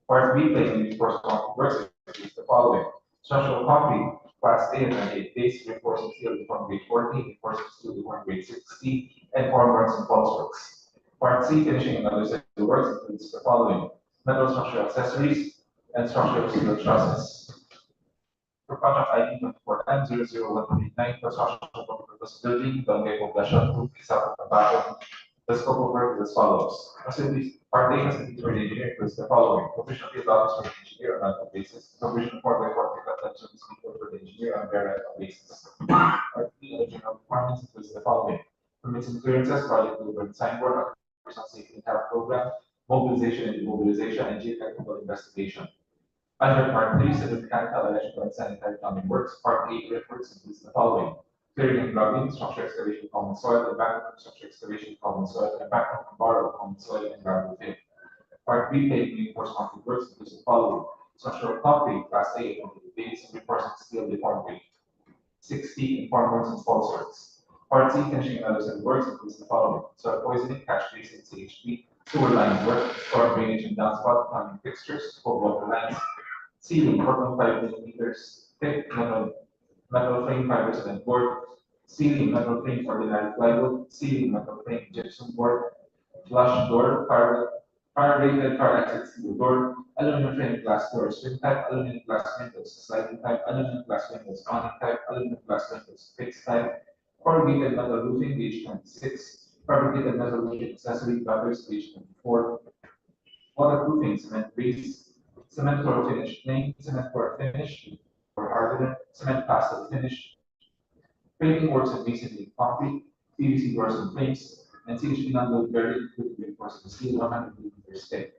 Part B, plain reinforced concrete works includes the following: structural concrete, class A and 98 base, reinforcing steel deformed grade 40, reinforcing steel deformed grade 60, and formworks and false works. Part C, finishing and other civil works includes the following: metal structural accessories and structural steel trusses. For contract ID 24M00139, construction of multi-purpose building, Barangay Poblacion 2, South Cotabato. The scope of work is as follows: facilities, Part A, facilities for the engineer includes the following: provision of field office for the engineer on rental basis, provision of 4x4 pickup service vehicle for the engineer on bare rental basis. Part B, other general requirements includes the following: permits and clearances, project blueprint, signboard, occupational safety and health program, mobilization and demobilization, and geotechnical investigation. Under Part 3, civil, mechanical, electrical, and sanitary plumbing works. Part A, earthworks includes the following: clearing and grubbing, structure excavation, common soil, and background structure excavation, common soil, and background and borrow, common soil, and gravel fill. Part B, paving reinforced concrete works includes the following: structural concrete, class A, base, reinforcing steel deformed grade 60, and formworks and false works. Part C, finishing and other civil works includes the following: soil poisoning, catch basin, CHP, sewer line work, storm drainage and downspout, plumbing fixtures, cold water lines, ceiling 4.5 millimeters thick metal frame fiber cement board, ceiling metal frame ordinary plywood, ceiling metal frame gypsum board, flush door, fire rated car exit steel door, aluminum frame glass door, swing type, aluminum glass windows, sliding type, aluminum glass windows, awning type, aluminum glass windows, fixed type, corrugated metal roofing gauge 26, fabricated metal roofing accessory gutters gauge 24, waterproofing cement base, cement floor finish plain, cement floor finish or hardener, cement plaster finish, painting works in masonry and concrete, PVC doors and frames, and CHP non-load bearing including reinforcing steel 100 millimeters thick.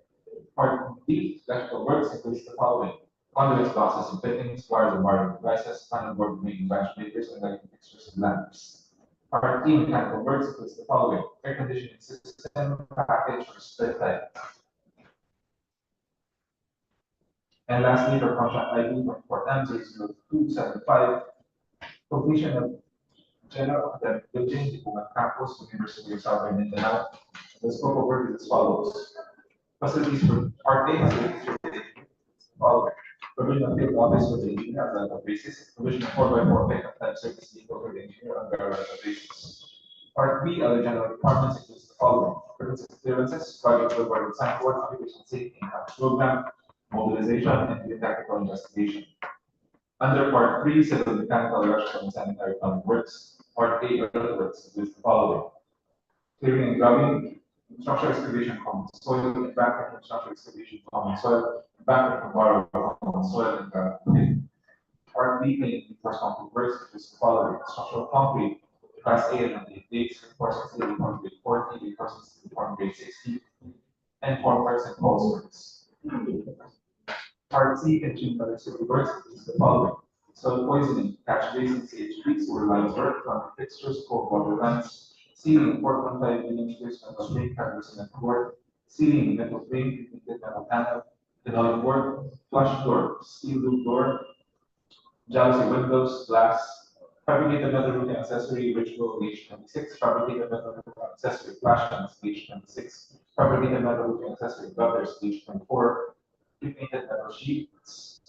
Part D, electrical works includes the following: conduits, boxes, and fittings, wires and wiring devices, panel board making branch breakers, and lighting fixtures and lamps. Part E, mechanical works includes the following: air conditioning system, package, or split type. And lastly, for contract ID 24M00275, completion of general academic building, Dipuman Campus, University of Southern Mindanao. The scope of work is as follows: facilities for Part A, facilities for the following: provision of field office for the engineer on rental basis, provision of 4x4 pickup type service vehicle for the engineer on bare rental basis. Part B, other general requirements includes the following: clearances, project reward signboard, occupational safety and health program, mobilization, and technical investigation. Under Part 3, Civil Mechanical Electrical and Sanitary Plumbing Works, Part A, Earthworks, with the following: clearing and grubbing, structural excavation common soil, and background from structural excavation common soil, background from borrow common soil, and ground. Part B, cleaning and force concrete works, which is the following: structural concrete, Class A and 8 dates, reinforcement steel, form grade 40, reinforcement steel, form grade 60, and form works and post works. Part C, finishing other civil works, which is the following: soil poisoning, catch basin, CHP, sewer lines work, plumbing fixtures, cold water lines, sealing 4.5 million square metal frame, cover cement board, sealing metal frame, repeated metal panel, phenolic board, flush door, steel loop door, jalousie windows, glass, fabricated metal roofing accessory, ritual H26, fabricated metal roofing accessory, flash fans H26, fabricated metal roofing accessory, gutters H24, pre-painted metal sheets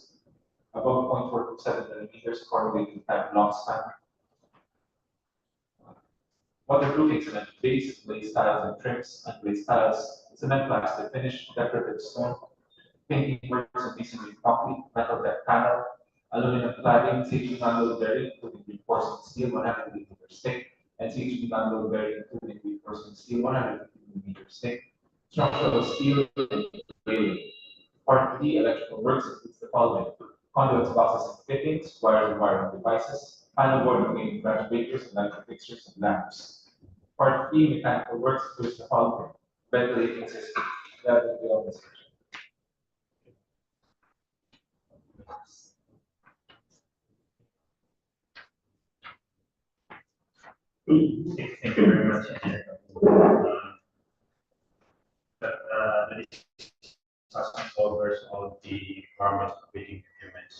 above 0.427 millimeters, corrugated type long span. Waterproofing cement base, glaze tiles and trims, and glaze tiles, cement plaster finish, decorative stone, painting works and masonry concrete, metal deck panel, aluminum cladding, CHP non-load bearing, including reinforcement steel 100 millimeters thick, and CHP non-load bearing, including reinforcement steel 150 millimeters thick, structural steel railing. Part D, electrical works, includes the following: conduits, boxes, and fittings, wires and wiring devices, panel board containing branch breakers, electric fixtures, and lamps. Part E, mechanical works, includes the following: ventilating system. That will be all this section.
Thank you very much. The discussion covers all the government operating documents.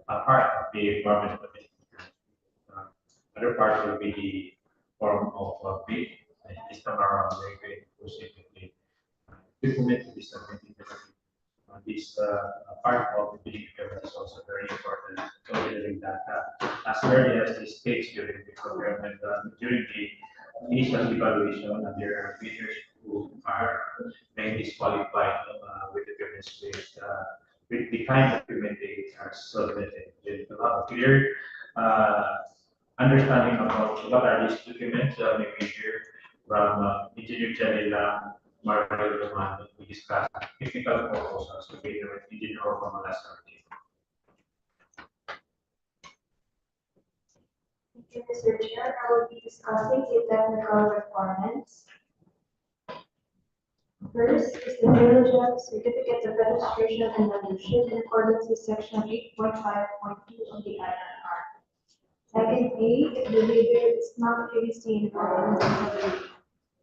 Part of the government operating documents. Other part will be the form of bid. This time around, we're going to proceed with the document to be submitted. This part of the bidding document is also very important, considering that as early as this stage during the program and during the initial evaluation, there are bidders who are being disqualified with documents with the kind of document they are submitted. With a lot of clear understanding about what are these documents, maybe here from Engineer Janila, Mario Roman, we discussed technical proposals together with Engineer Orphan Malasarki.
Thank you, Mr. Chair. I will be discussing the technical requirements. First is the village of certificate of registration and membership in accordance with section 8.5.2 of the IRR. Second A, if the bidder is not previously involved in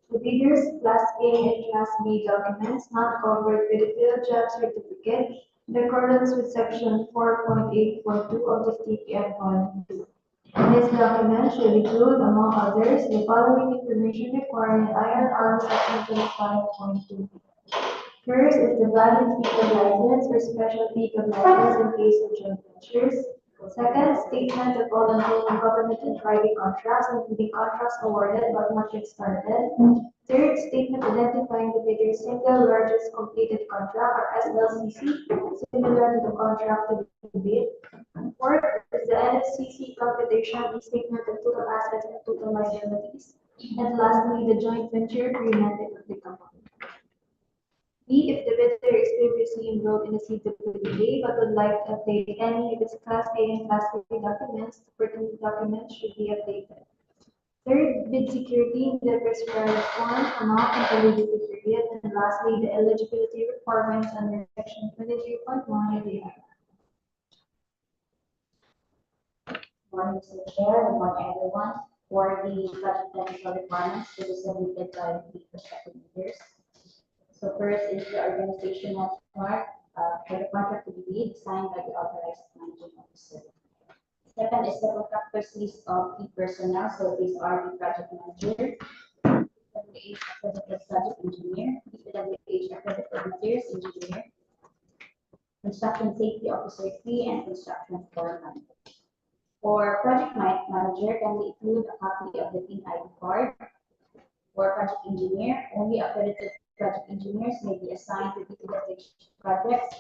the the bidder's Class A and Class B documents not covered with the field job certificate in accordance with section 4.8.2 of the TPM Volume 2. This document should include, among others, the following information required in IRR section 25.2. First is the valid vehicle license or special vehicle license in case of joint ventures. Second, statement of all ongoing government and private contracts, including contracts awarded but not yet started. Third, statement identifying the bidder's single largest completed contract or SLCC, similar to the contract to be bid. Fourth is the NFCC computation statement of total assets and total liabilities. And lastly, the joint venture agreement of the company. B, if the bidder is previously enrolled in a CWA but would like to update any of its Class A and Class B documents, the pertinent documents should be updated. Third, bid security in the prescribed form, amount, and validity period. And lastly, the eligibility requirements under section 23.1 of the Act.
Morning, Mr. Chair, good morning, everyone. For the budget technical requirements to be submitted by the prospective bidders. So first is the organizational part for the contract to be bid signed by the authorized managing officer. Second is the contractor's list of key personnel. So these are the project manager, PWH accredited project engineer, PWH accredited materials engineer, construction safety officer 3, and construction foreman. For project manager, can we include a copy of the PIN ID card? For project engineer, only accredited project engineers may be assigned to DPWH projects,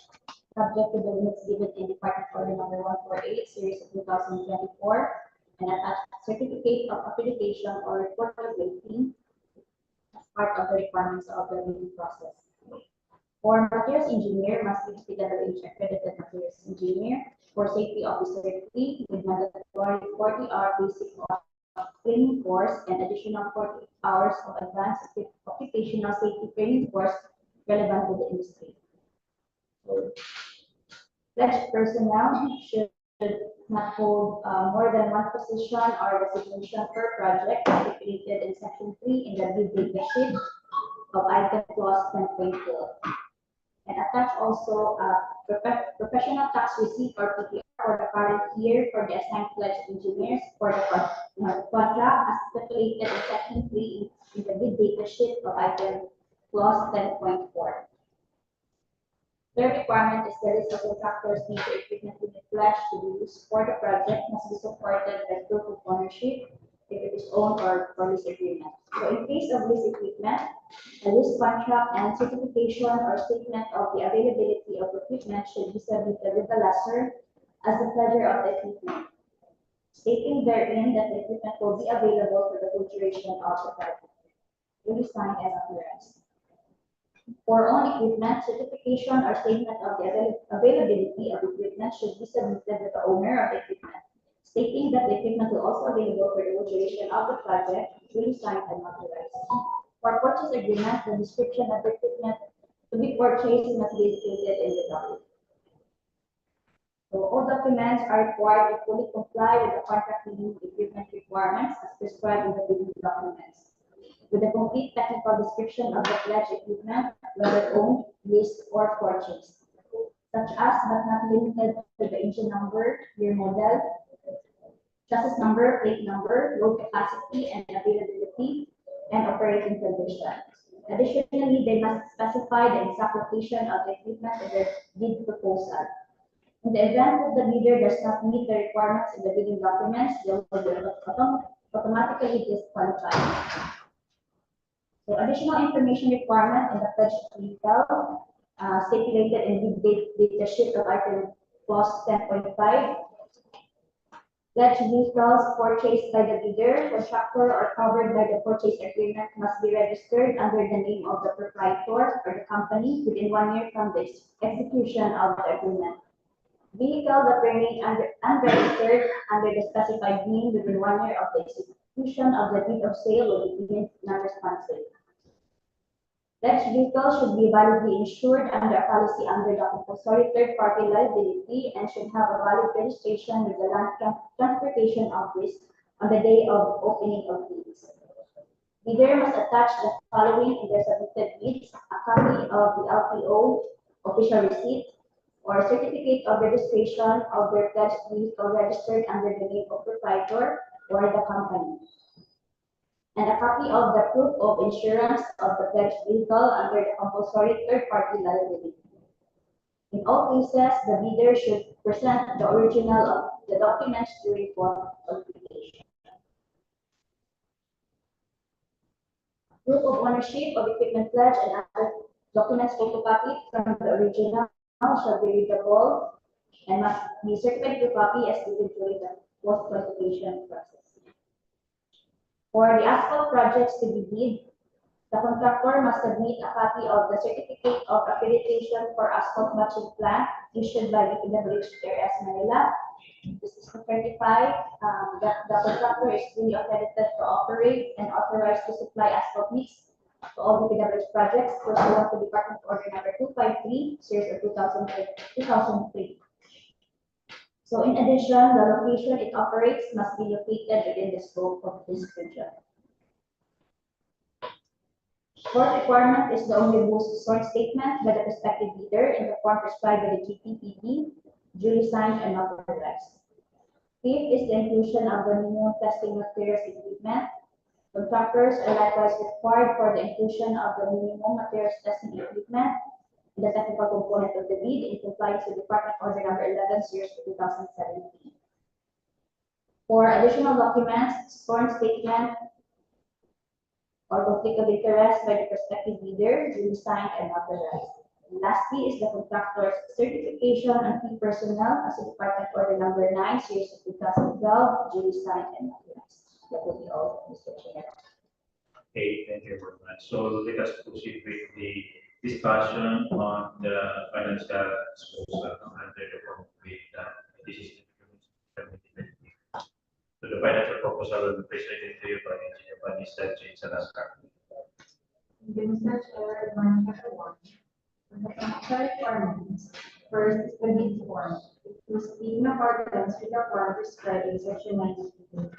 subject to the limits given in Department Order Number 148, Series of 2024, and attached certificate of accreditation or report of rating as part of the requirements of the review process. For materials engineer, must be DPWH accredited materials engineer. For safety officer 3, with mandatory 40-hour basic training course and additional 40 hours of advanced occupational safety training course relevant to the industry. Pledged personnel should not hold more than one position or designation per project stipulated in section 3 in the bid data sheet of item clause 10.4. And attach also professional tax receipt or PTR for the current year for the assigned pledged engineers for the contract as stipulated in section 3 in the bid data sheet of item clause 10.4. Third requirement is the list of contractors major equipment to be pledged to be used for the project must be supported by proof of ownership if it is owned or for lease agreement. So in case of lease equipment, a lease contract and certification or statement of the availability of equipment should be submitted with the lessor as the pledger of the equipment, stating therein that the equipment will be available for the full duration of the project. Duly signed and authorized. For own equipment, certification or statement of the availability of equipment should be submitted with the owner of the equipment, stating that the equipment will also be available for the duration of the project, duly signed and authorized. For purchase agreement, the description of the equipment to be purchased must be indicated in the document. So all documents are required to fully comply with the contract minimum equipment requirements as prescribed in the bidding documents, with a complete technical description of the pledged equipment, whether owned, leased, or purchased, such as but not limited to the engine number, year model, chassis number, plate number, load capacity and availability, and operating conditions. Additionally, they must specify the exact location of the equipment in their bid proposal. In the event that the bidder does not meet the requirements in the bidding documents, they will be automatically disqualified. So additional information requirement in the pledged vehicle stipulated in bid data sheet of item clause 10.5. Pledged vehicles purchased by the bidder, contractor, or covered by the purchase agreement must be registered under the name of the proprietor or the company within 1 year from the execution of the agreement. Vehicles that remain unregistered under the specified name within 1 year of the execution of the deed of sale will be deemed non-responsive. Pledged vehicles should be validly insured under a policy under the compulsory third-party liability and should have a valid registration with the Land Transportation Office on the day of opening of bids. Bidder must attach the following in their submitted bids: a copy of the LTO official receipt or certificate of registration of their pledged vehicle registered under the name of proprietor or the company, and a copy of the proof of insurance of the pledged vehicle under the compulsory third-party liability. In all cases, the bidder should present the original of the documents during qualification. Proof of ownership of equipment pledge and other documents photocopied from the original shall be readable and must be certified to copy as given during the post-qualification process. For the asphalt projects to be bid, the contractor must submit a copy of the certificate of accreditation for asphalt matching plant issued by the DPWH ARS Manila. This is to certify that the contractor is fully accredited to operate and authorized to supply asphalt mix to all DPWH projects pursuant to Department Order Number 253, Series of 2003. So in addition, the location it operates must be located within the scope of this project. Fourth requirement is the omnibus sworn statement by the prospective bidder in the form prescribed by the GPPB, duly signed and authorized. Fifth is the inclusion of the minimum testing materials equipment. Contractors are likewise required for the inclusion of the minimum materials testing equipment in the technical component of the bid in compliance with Department Order Number 11, Series 2017. For additional documents, sworn statement or applicable rest by the prospective bidder, duly signed and authorized. And lastly is the contractor's certification on key personnel as a Department Order Number 9, Series of 2012, duly signed and authorized. That will be all, Mr. Chair.
Okay, thank you very much. So let us proceed with the discussion on the financial disposal under the form with this is so the financial proposal will be presented to you by Engineer Vanessa J. Salazar.
Thank you, Mr. Chair, good morning, everyone. On the financial requirements, first is the bid form. It must be in accordance with the form prescribed in section 92.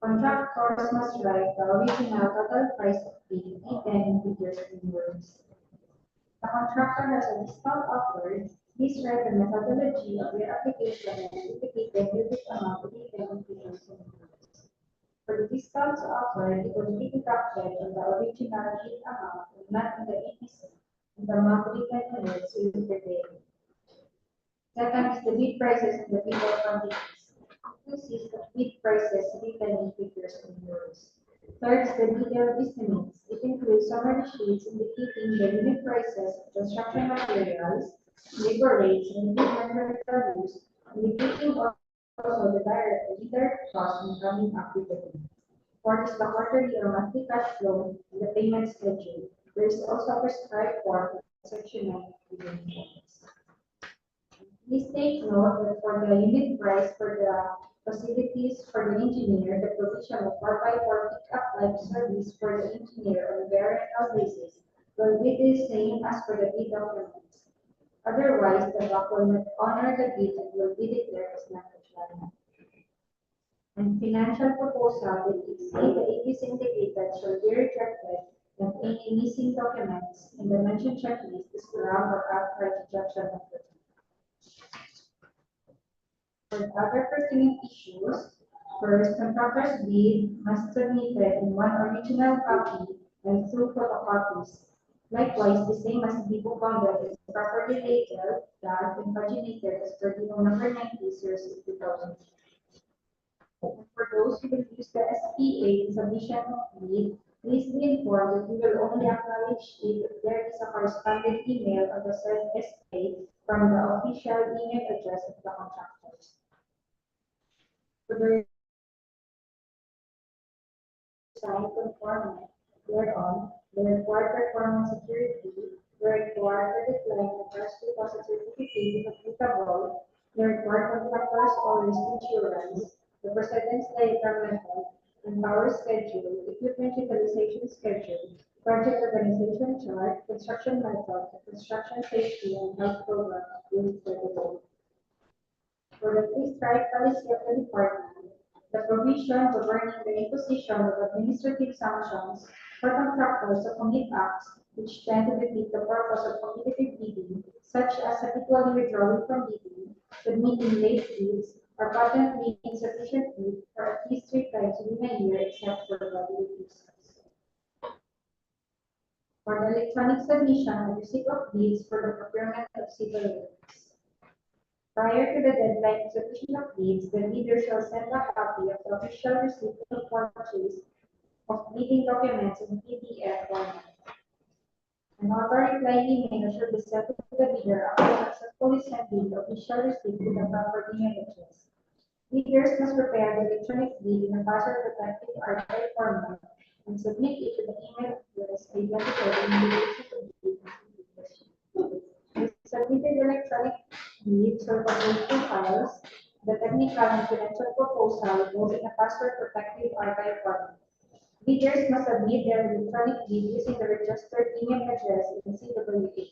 Contractors must write the original total price of bid given in figures in euros. The contractor has a discount offered. Please write the methodology of your application and indicate the unit amount given in figures in euros. For the discounts offered, it will be deducted from the original bid amount and not in the EPC, and the amount given in euros will be prepaid. Second is the bid prices and the bidder quantities. This is the bid prices given in figures in euros. Third is the detailed estimates. It includes summary sheets indicating the unit prices of construction materials, labor rates, and equipment values, indicating also the direct cost and coming up with the bid. Fourth is the quarterly or monthly cash flow and the payment schedule. There is also a prescribed form in section 9 forms. Please take note that for the unit price for the facilities for the engineer, the provision of 4x4 pickup life service for the engineer on a variable basis will be the same as for the bid documents. Otherwise, the doc will not honor the bid and will be declared as non-compliant. And financial proposal will exceed the APs indicated shall be rejected if any missing documents in the mentioned checklist is ground or outright rejection of the bid. For other pertinent issues, first, contractor's bid must submit it in one original copy and 2 photocopies. Likewise, the same must be bookended and properly labeled, tagged, and paginated as per DO number 90, series of 2000. For those who will use the SPA in submission of bid, please be informed that we will only acknowledge it if there is a corresponding email on the said SPA from the official email address of the contractors. For the sign conformity whereon the required performance security, the required decline of first deposit certificate if applicable, the required contractors or risk insurance, the precedence diagram method, and power schedule, equipment utilization schedule, project organization chart, construction method, construction safety and health program approved by the board. For the three-strike policy of the department, the provision governing the imposition of administrative sanctions for contractors to commit acts which tend to defeat the purpose of competitive bidding, such as habitually withdrawing from bidding, submitting late bids, or patently insufficient bid for at least 3 times within a year except for public uses. For the electronic submission and receipt of bids for the procurement of civil works. Prior to the deadline of submission of bids, the bidder shall send a copy of the official receipt of purchase of bidding documents in PDF format. An auto reply email should be sent to the bidder after successfully sending the official receipt to the proper email address. Bidders must prepare the electronic bid in a password-protected archive format and submit it to the email address identified in the receipt of bid. Submitted electronic bid shall contain 2 files. The technical and financial proposal goes in a password-protected archive format. Bidders must submit their electronic bid using the registered email address in CWA.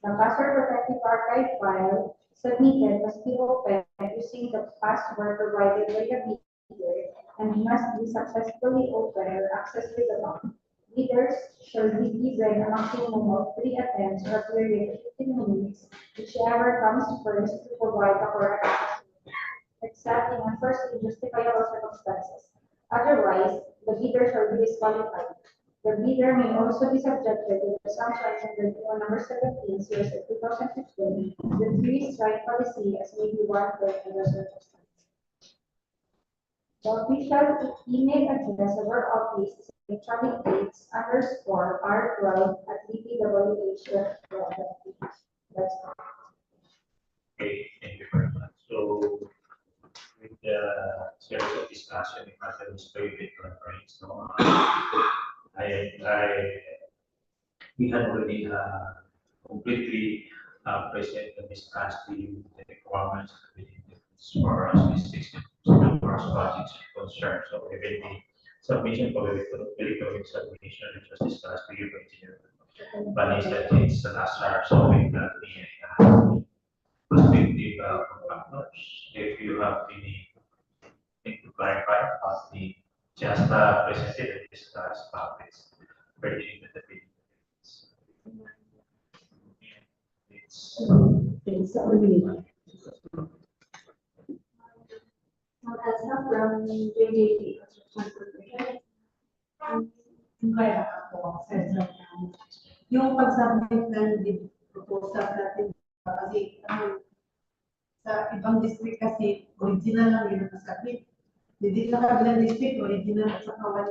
The password-protected archive file submitted must be opened using the password provided by the bidder and must be successfully opened or accessed with the lock. Bidders shall be given a maximum of 3 attempts or a period of 15 minutes, whichever comes first to provide the correct answer, except in unforeseen justifiable circumstances. Otherwise, the bidder shall be disqualified. The bidder may also be subjected to the sanctions under DO number 17, series of 2015, the three-strike policy as may be warranted under circumstances.
The official email address of our office is electronicdates_r12@dpwh.gov. That's all.
Okay, thank you very much. So with the series of discussion, if I can explain it reference, no, we had already completely present and discussed the requirements for us, specific for us projects concerned. So even the submission for the electronic submission, which was discussed with you, engineer. But instead, it's the last hour, so we got the perspective contractors. If you have anything to clarify about the just presented and discussed topics pertaining to the business. It's
Elsa from JJT Construction Corporation.
Kaya ako, yung pag-submit ng proposal natin, kasi sa ibang district kasi, original lang yung nakasubmit. Hindi sa kabilang district, original at saka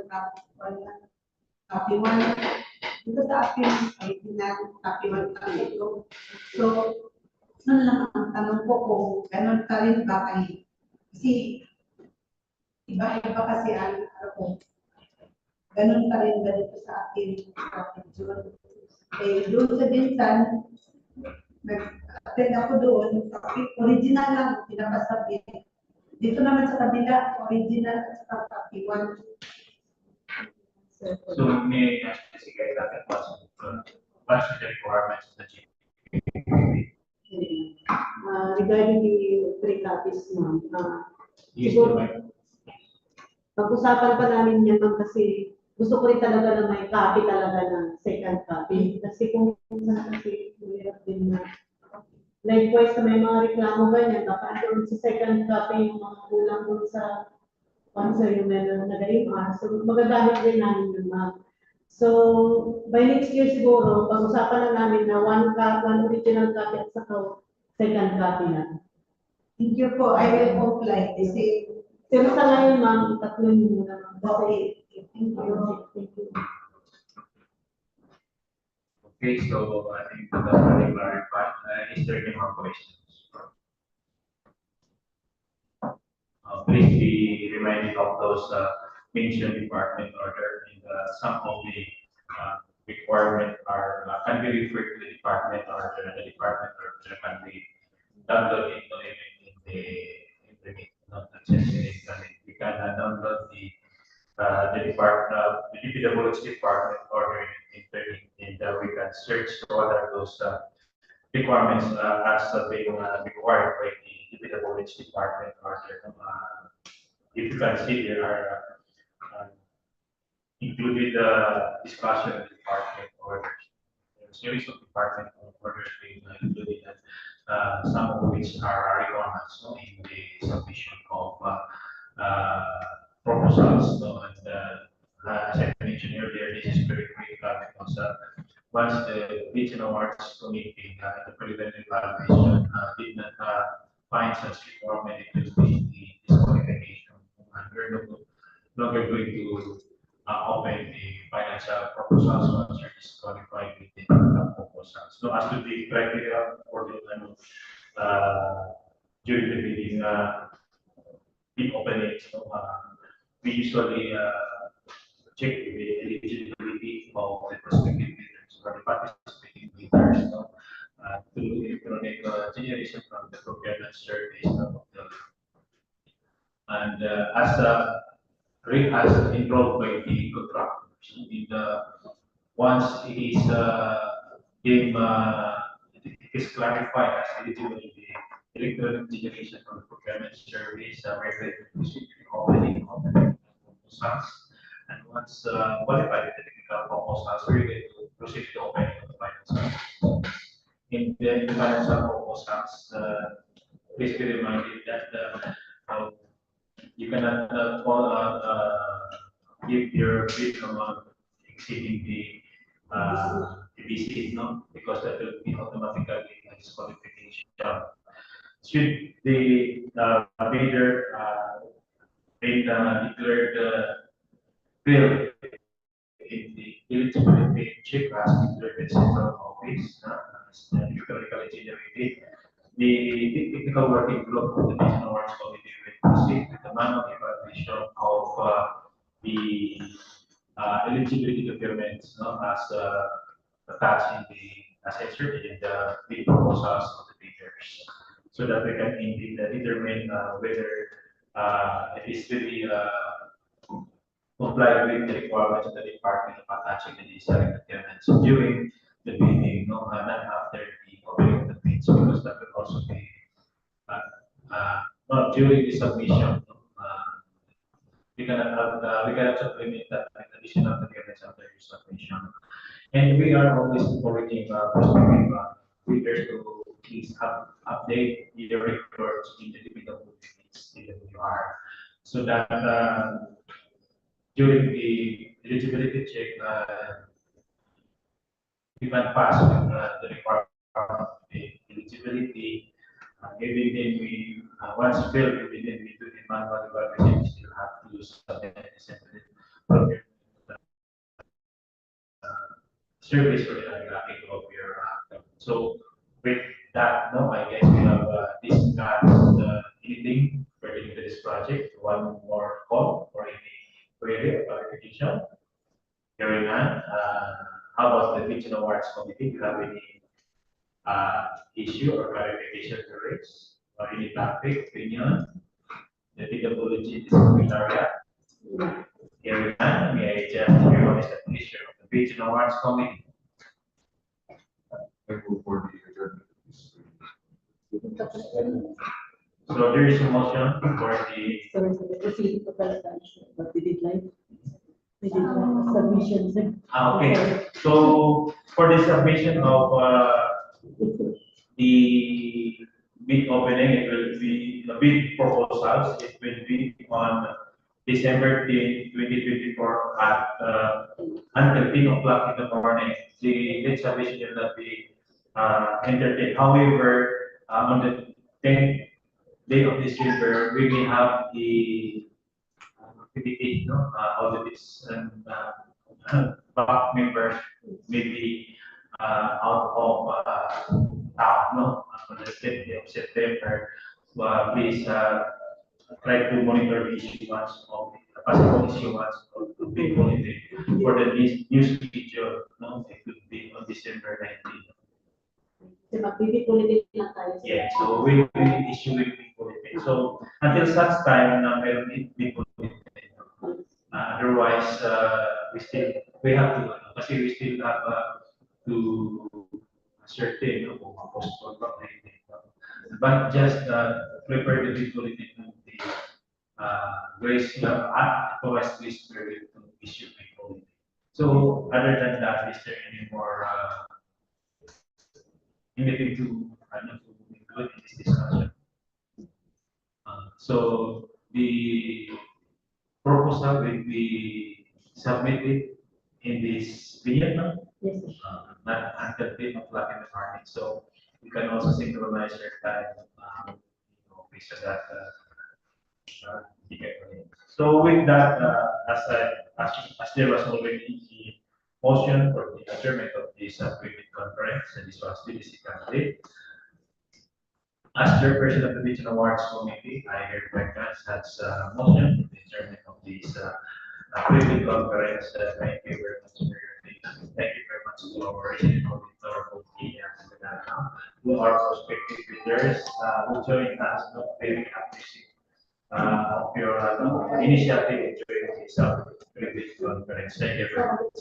copy one. Dito sa akin, original, copy one kami ito. So, ano lang ang tanong ko kung ganun ka rin ba kayo? Kasi, iba-iba kasi ang ano ko, ganun pa rin ganito sa akin. Eh, doon sa Dinsan, nag-attend ako doon, original lang, pinapasabit. Dito naman sa kabila, original at saka copy one.
so may sige that what's the requirements of the GPP?
Regarding the three copies, ma'am,
Yes,
siguro,
right.
pag-usapan pa namin yan, ma'am, kasi gusto ko rin talaga na may copy talaga ng second copy. Kasi kung minsan kasi mahirap din na likewise na may mga reklamo ganyan, baka doon sa second copy yung mga kulang doon sa sponsor yung nag-AMR. So magagamit rin namin yung ma'am. So by next year siguro, pag-usapan na namin na one original copy at saka second copy na. Thank you po. I will comply. Kasi pero sa ngayon, ma'am, tatlo yung muna, ma'am. Okay. Thank you. Thank you.
Okay, so I think that's very clarified. Is there any more questions? Please be reminded of those mentioned department order, and some of the requirement are can be referred to the department order. The department order can be downloaded in the internet, not just in the internet. We can download the department, the DPWH department order in internet, and we can search what are those requirements as being required by the DPWH department order. If you can see, there are included discussion of department orders. There are a series of department orders being included, some of which are requirements in the submission of proposals. So, and as I mentioned earlier, this is very critical because once the regional arts committee, the preliminary evaluation did not find such requirement, it will be the disqualification. And we're no longer going to open the financial proposals once you're disqualified with the proposals. So as to the criteria for the during the bidding, bid opening, so we usually check the eligibility of the prospective bidders or the participating bidders, no? Through electronic generation from the procurement surveys of the and as enrolled by the contractors. In the once it is deemed it is clarified as eligible in the electronic generation from the procurement surveys, we're opening of the proposals. And once qualified with the technical proposals, we're going to proceed to opening of the financial. In the financial proposals, please be reminded that you cannot give your bid amount exceeding the BC, no, because that will be automatically a disqualification. Should the bidder been declared bill in the eligibility check as declared in central office, as numerically generated. The technical working group of the National Works Committee will proceed with the manual evaluation of the eligibility documents, as attached in the as inserted in the bid proposals of the bidders, so that we can indeed determine whether it is really comply with the requirements of the Department of attaching the necessary documents during the bidding, not after the opening of the bids, because that will also be uh, not during the submission. We cannot supplement that with additional documents after the submission. And we are always encouraging prospective bidders to please update the records in the DPWR, so that during the eligibility check, we can pass with the requirement of the eligibility. Even then we, once filled, we then we do the manual evaluation, we still have to submit and send it from your service for the tracking of your so with that, no, I guess we have discussed anything relating to this project. One more call for any query or clarification. Hearing none, how about the Regional Awards Committee? Do you have any issue or clarification to raise, or any topic, opinion? The PWG disciplinary. Hearing none, may I just hear what is the pleasure of the Regional Awards Committee?
I move for the adjournment of this meeting.
So there is a motion for the
Sorry, proceeding to what we did like. We did like submissions.
okay. So for the submission of the bid opening, it will be the bid proposals. It will be on December 10, 2024 at until 10 o'clock in the morning. The bid submission will not be entertained. However, on the 10th day of December, we may have the activity, all the bids and back members may be out of town, on the 10th day of September. So please try to monitor the issuance of the possible issuance of the big holiday for the new schedule. No, it could be on December 19th.
Kasi magpipitulitin lang tayo.
Yeah, so we will be issuing big holiday. So until such time na meron big holiday. Otherwise, we have to, kasi we still have to ascertain kung postpone ba o hindi. But just prepare the big bulletin of the Grace, authorize Grace Spirit to issue big bulletin. So other than that, is there any more anything to include in this discussion? So the proposal will be submitted in this period,
Yes,
not until 10 o'clock in the morning. So you can also synchronize your time, based on that. So with that, as there was already a motion for the adjournment of this pre-bid conference, and this was the candidate. As chairperson of the Regional Awards Committee, I hereby grant such motion for the adjournment of this pre-bid conference. Thank you very much for your attention. Thank you very much to our regional auditor, both and to our prospective bidders who joined us. Very appreciate of your initiative during this pre-bid conference. Thank you very much.